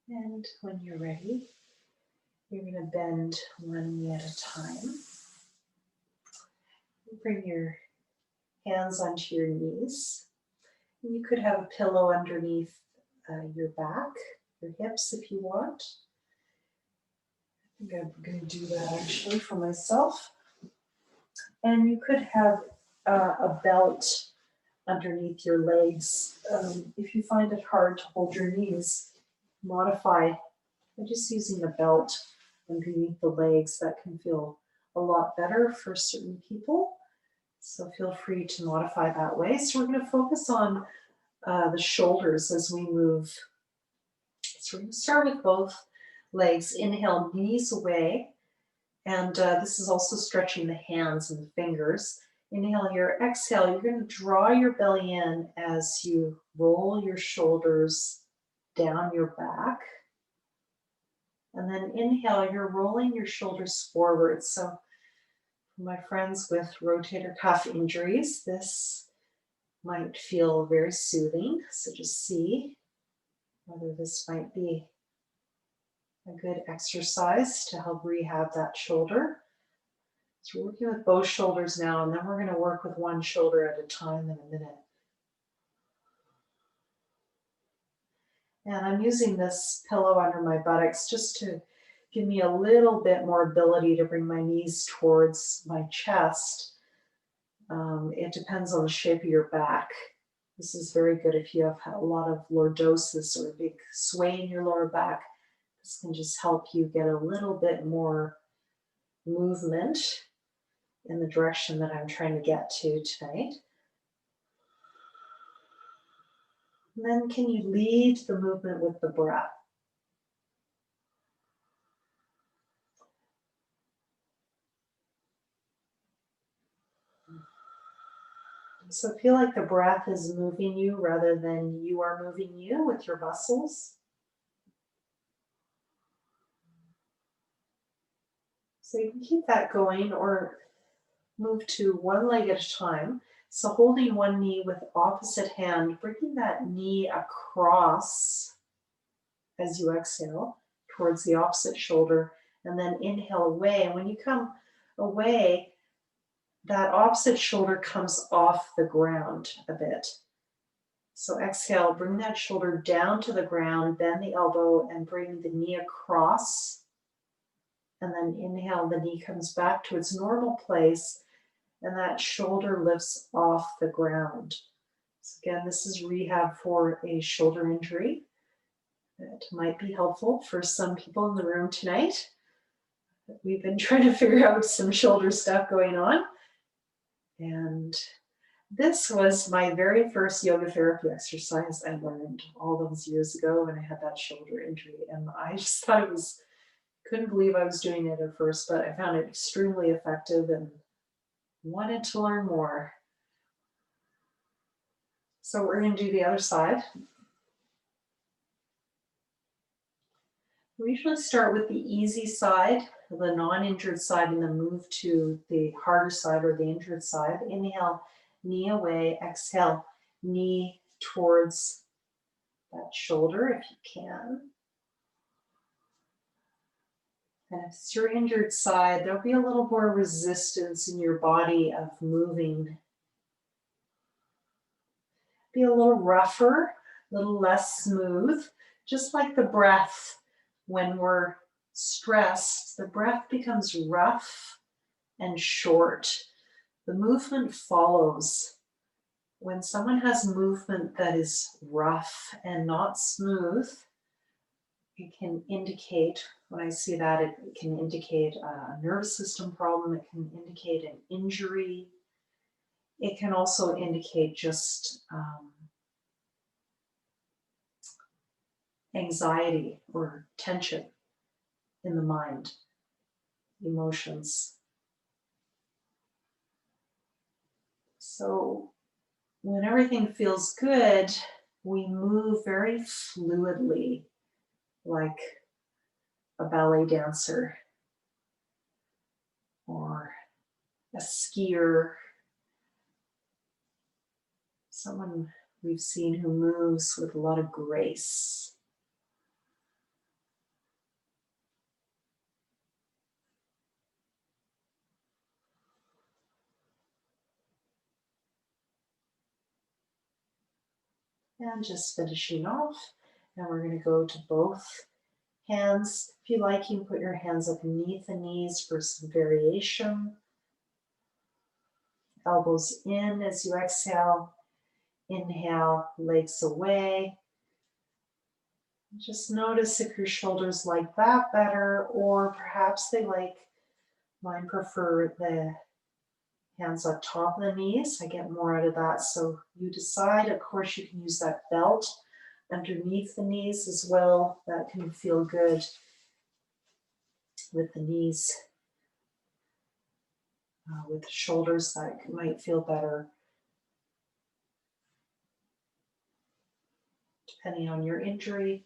And when you're ready, you're going to bend one knee at a time. Bring your hands onto your knees. And you could have a pillow underneath your back, your hips if you want. I think I'm going to do that actually for myself. And you could have a belt underneath your legs. If you find it hard to hold your knees, modify by just using a belt underneath the legs. That can feel a lot better for certain people. So feel free to modify that way. So we're going to focus on the shoulders as we move. So we're going to start with both legs. Inhale, knees away. And this is also stretching the hands and the fingers. Inhale here, exhale. You're going to draw your belly in as you roll your shoulders down your back. And then inhale, you're rolling your shoulders forward. So for my friends with rotator cuff injuries, this might feel very soothing. So just see whether this might be a good exercise to help rehab that shoulder. So we're working with both shoulders now, and then we're going to work with one shoulder at a time in a minute. And I'm using this pillow under my buttocks just to give me a little bit more ability to bring my knees towards my chest. It depends on the shape of your back. This is very good if you have a lot of lordosis or a big sway in your lower back. This can just help you get a little bit more movement in the direction that I'm trying to get to tonight. And then can you lead the movement with the breath? So feel like the breath is moving you rather than you are moving you with your muscles. So you can keep that going or move to one leg at a time. So holding one knee with opposite hand, bringing that knee across as you exhale towards the opposite shoulder, and then inhale away. And when you come away, that opposite shoulder comes off the ground a bit. So exhale, bring that shoulder down to the ground, bend the elbow and bring the knee across. And then inhale, the knee comes back to its normal place and that shoulder lifts off the ground. So again, this is rehab for a shoulder injury. It might be helpful for some people in the room tonight. We've been trying to figure out some shoulder stuff going on. And this was my very first yoga therapy exercise I learned all those years ago when I had that shoulder injury. And I just thought couldn't believe I was doing it at first, but I found it extremely effective and wanted to learn more. So we're going to do the other side. We usually start with the easy side, the non-injured side, and then move to the harder side or the injured side. Inhale, knee away. Exhale, knee towards that shoulder if you can. And if it's your injured side, there'll be a little more resistance in your body of moving. Be a little rougher, a little less smooth, just like the breath. When we're stressed, the breath becomes rough and short. The movement follows. When someone has movement that is rough and not smooth, it can indicate, when I see that, it can indicate a nervous system problem, it can indicate an injury. It can also indicate just anxiety or tension in the mind, emotions. So when everything feels good, we move very fluidly, like a ballet dancer or a skier, someone we've seen who moves with a lot of grace. And just finishing off, now we're going to go to both hands. If you like, you can put your hands underneath the knees for some variation. Elbows in as you exhale. Inhale, legs away. Just notice if your shoulders like that better, or perhaps they like, mine prefer the hands on top of the knees. I get more out of that, so you decide. Of course, you can use that belt underneath the knees as well. That can feel good with the knees. With the shoulders, that might feel better depending on your injury.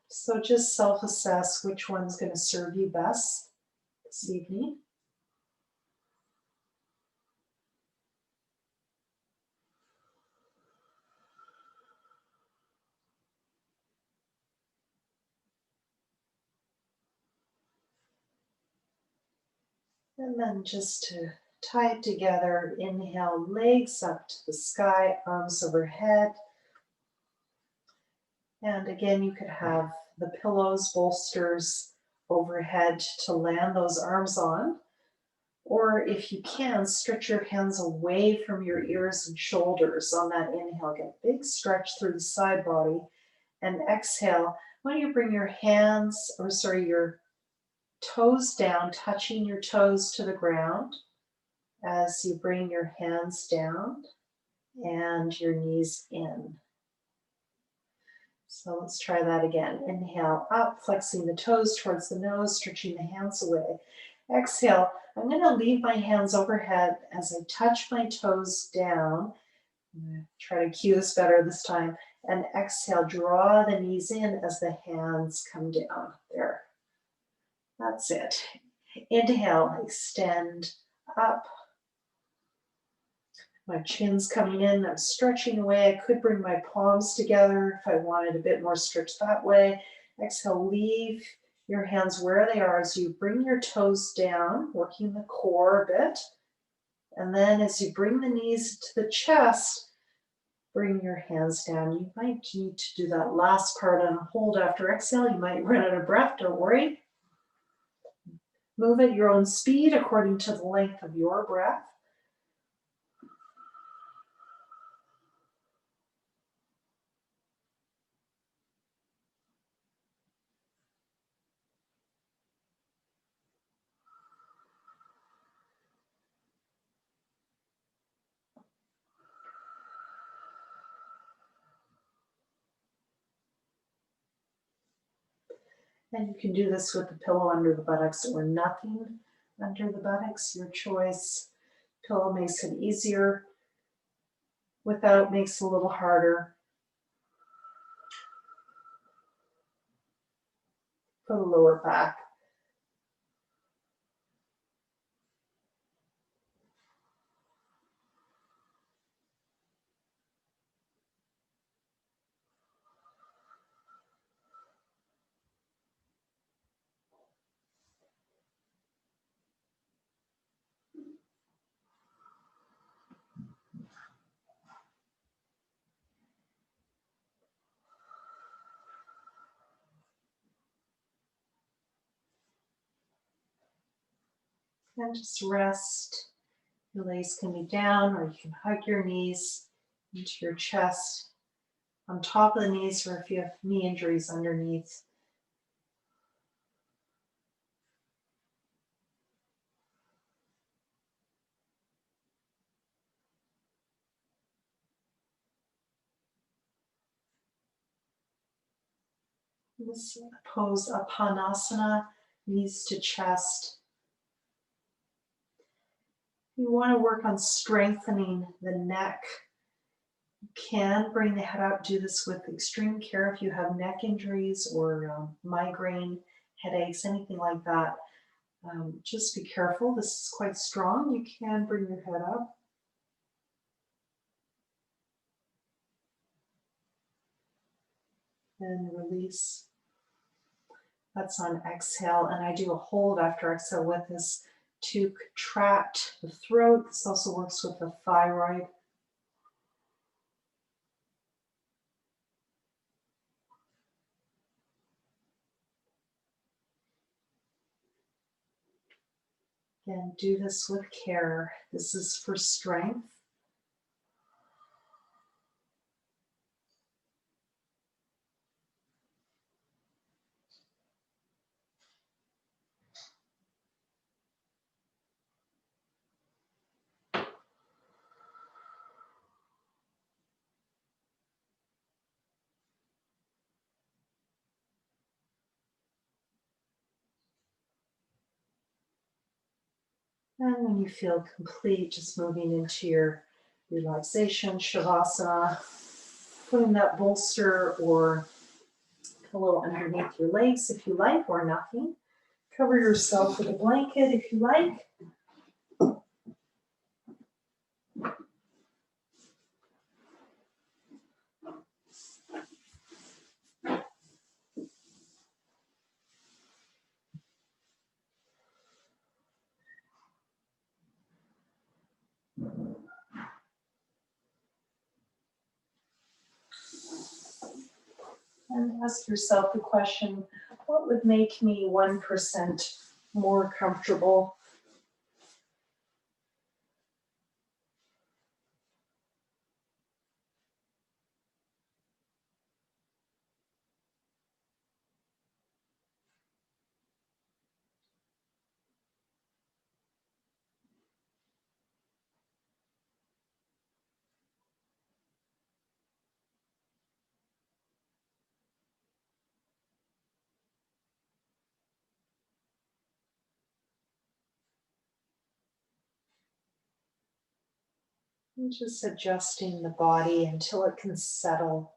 So just self-assess which one's going to serve you best this evening. And then just to tie it together, inhale, legs up to the sky, arms overhead. And again, you could have the pillows, bolsters overhead to land those arms on. Or if you can, stretch your hands away from your ears and shoulders on that inhale. Get a big stretch through the side body. And exhale. Why don't you bring your your toes down, touching your toes to the ground as you bring your hands down and your knees in. So let's try that again. Inhale up, flexing the toes towards the nose, stretching the hands away. Exhale, I'm going to leave my hands overhead as I touch my toes down. I'm going to try to cue this better this time. And exhale, draw the knees in as the hands come down. There. That's it. Inhale, extend up. My chin's coming in, I'm stretching away. I could bring my palms together if I wanted a bit more stretch that way. Exhale, leave your hands where they are as you bring your toes down, working the core a bit. And then as you bring the knees to the chest, bring your hands down. You might need to do that last part on hold after exhale. You might run out of breath, don't worry. Move at your own speed according to the length of your breath. And you can do this with the pillow under the buttocks or nothing under the buttocks, your choice. Pillow makes it easier. Without makes it a little harder. For the lower back. And just rest. Your legs can be down, or you can hug your knees into your chest, on top of the knees, or if you have knee injuries underneath. This pose, Apanasana, knees to chest. You want to work on strengthening the neck. You can bring the head up. Do this with extreme care if you have neck injuries or migraine, headaches, anything like that. Just be careful. This is quite strong. You can bring your head up. And release. That's on exhale. And I do a hold after exhale with this to contract the throat. This also works with the thyroid. Again, do this with care. This is for strength. And when you feel complete, just moving into your relaxation, shavasana, putting that bolster or pillow underneath your legs if you like, or nothing. Cover yourself with a blanket if you like. And ask yourself the question, what would make me 1% more comfortable? And just adjusting the body until it can settle.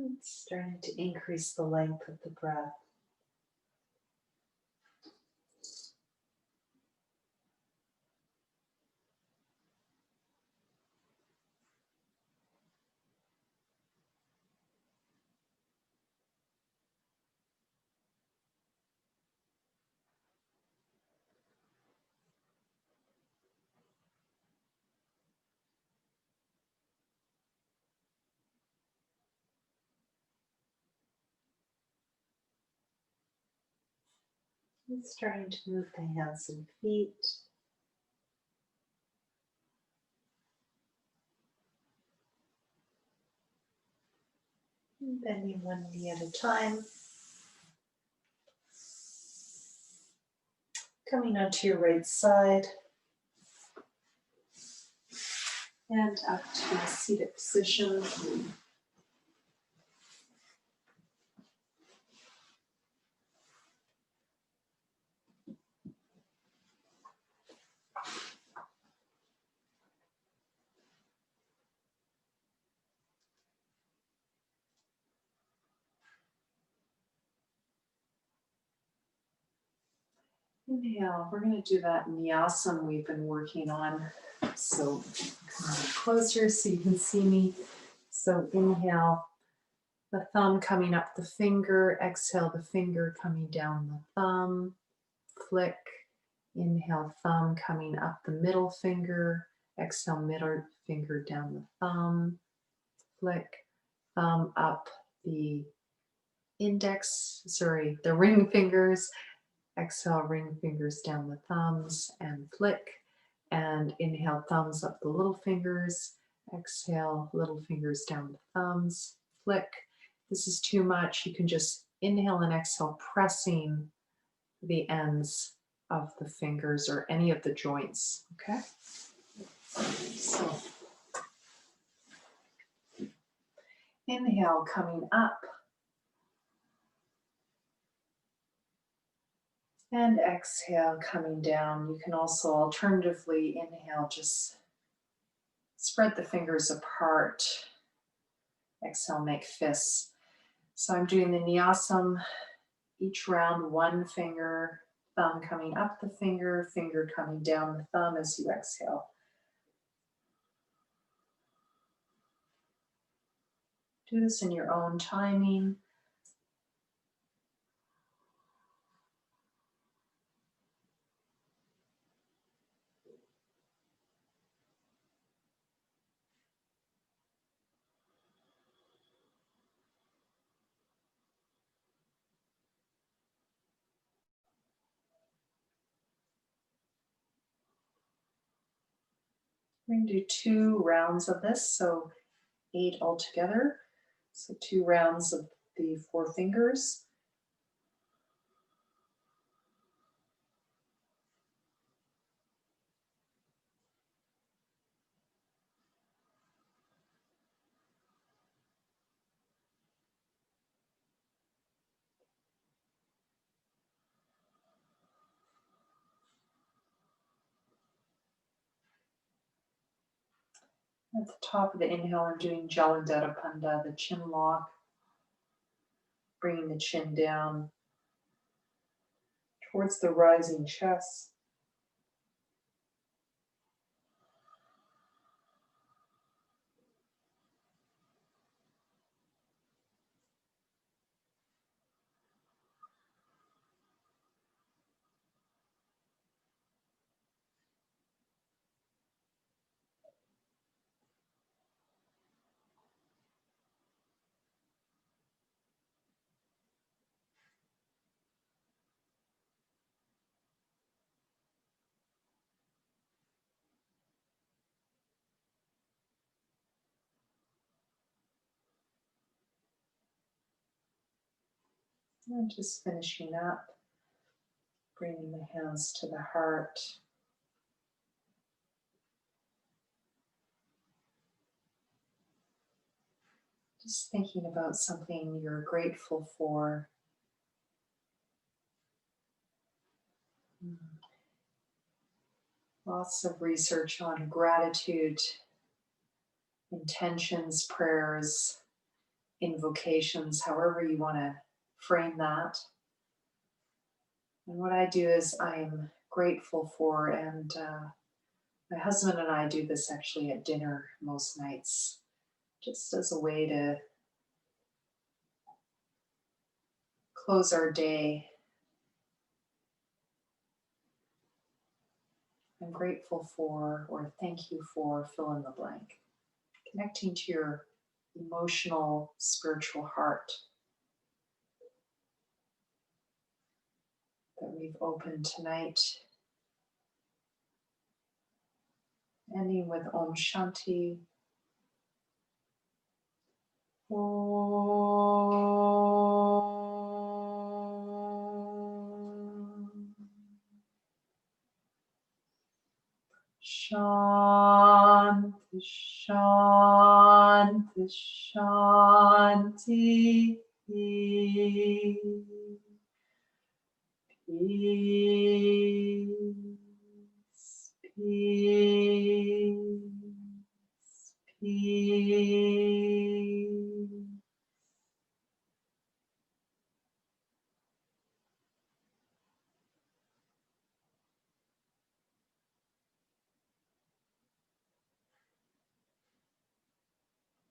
It's starting to increase the length of the breath. And starting to move the hands and feet. And bending one knee at a time. Coming onto your right side. And up to a seated position. Inhale, we're going to do that nyasam we've been working on. So come closer so you can see me. So inhale, the thumb coming up the finger. Exhale, the finger coming down the thumb. Flick. Inhale, thumb coming up the middle finger. Exhale, middle finger down the thumb. Flick. Thumb up the the ring fingers. Exhale, ring fingers down the thumbs and flick. And inhale, thumbs up the little fingers. Exhale, little fingers down the thumbs, flick. This is too much. You can just inhale and exhale, pressing the ends of the fingers or any of the joints, okay? So inhale, coming up. And exhale, coming down. You can also alternatively inhale, just spread the fingers apart. Exhale, make fists. So I'm doing the nyasam, each round one finger, thumb coming up the finger, finger coming down the thumb as you exhale. Do this in your own timing. We're going to do 2 rounds of this, so 8 altogether. So 2 rounds of the 4 fingers. At the top of the inhale, I'm doing Jalandharapanda, the chin lock, bringing the chin down towards the rising chest. And just finishing up, bringing the hands to the heart. Just thinking about something you're grateful for. Lots of research on gratitude, intentions, prayers, invocations, however you want to frame that. And what I do is I'm grateful for, and my husband and I do this actually at dinner most nights, just as a way to close our day. I'm grateful for, or thank you for, fill in the blank. Connecting to your emotional, spiritual heart that we've opened tonight. Ending with Om Shanti. Om Shanti, Shanti, Shanti. Peace, peace, peace.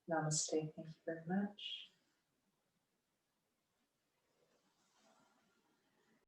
Namaste. Thank you very much.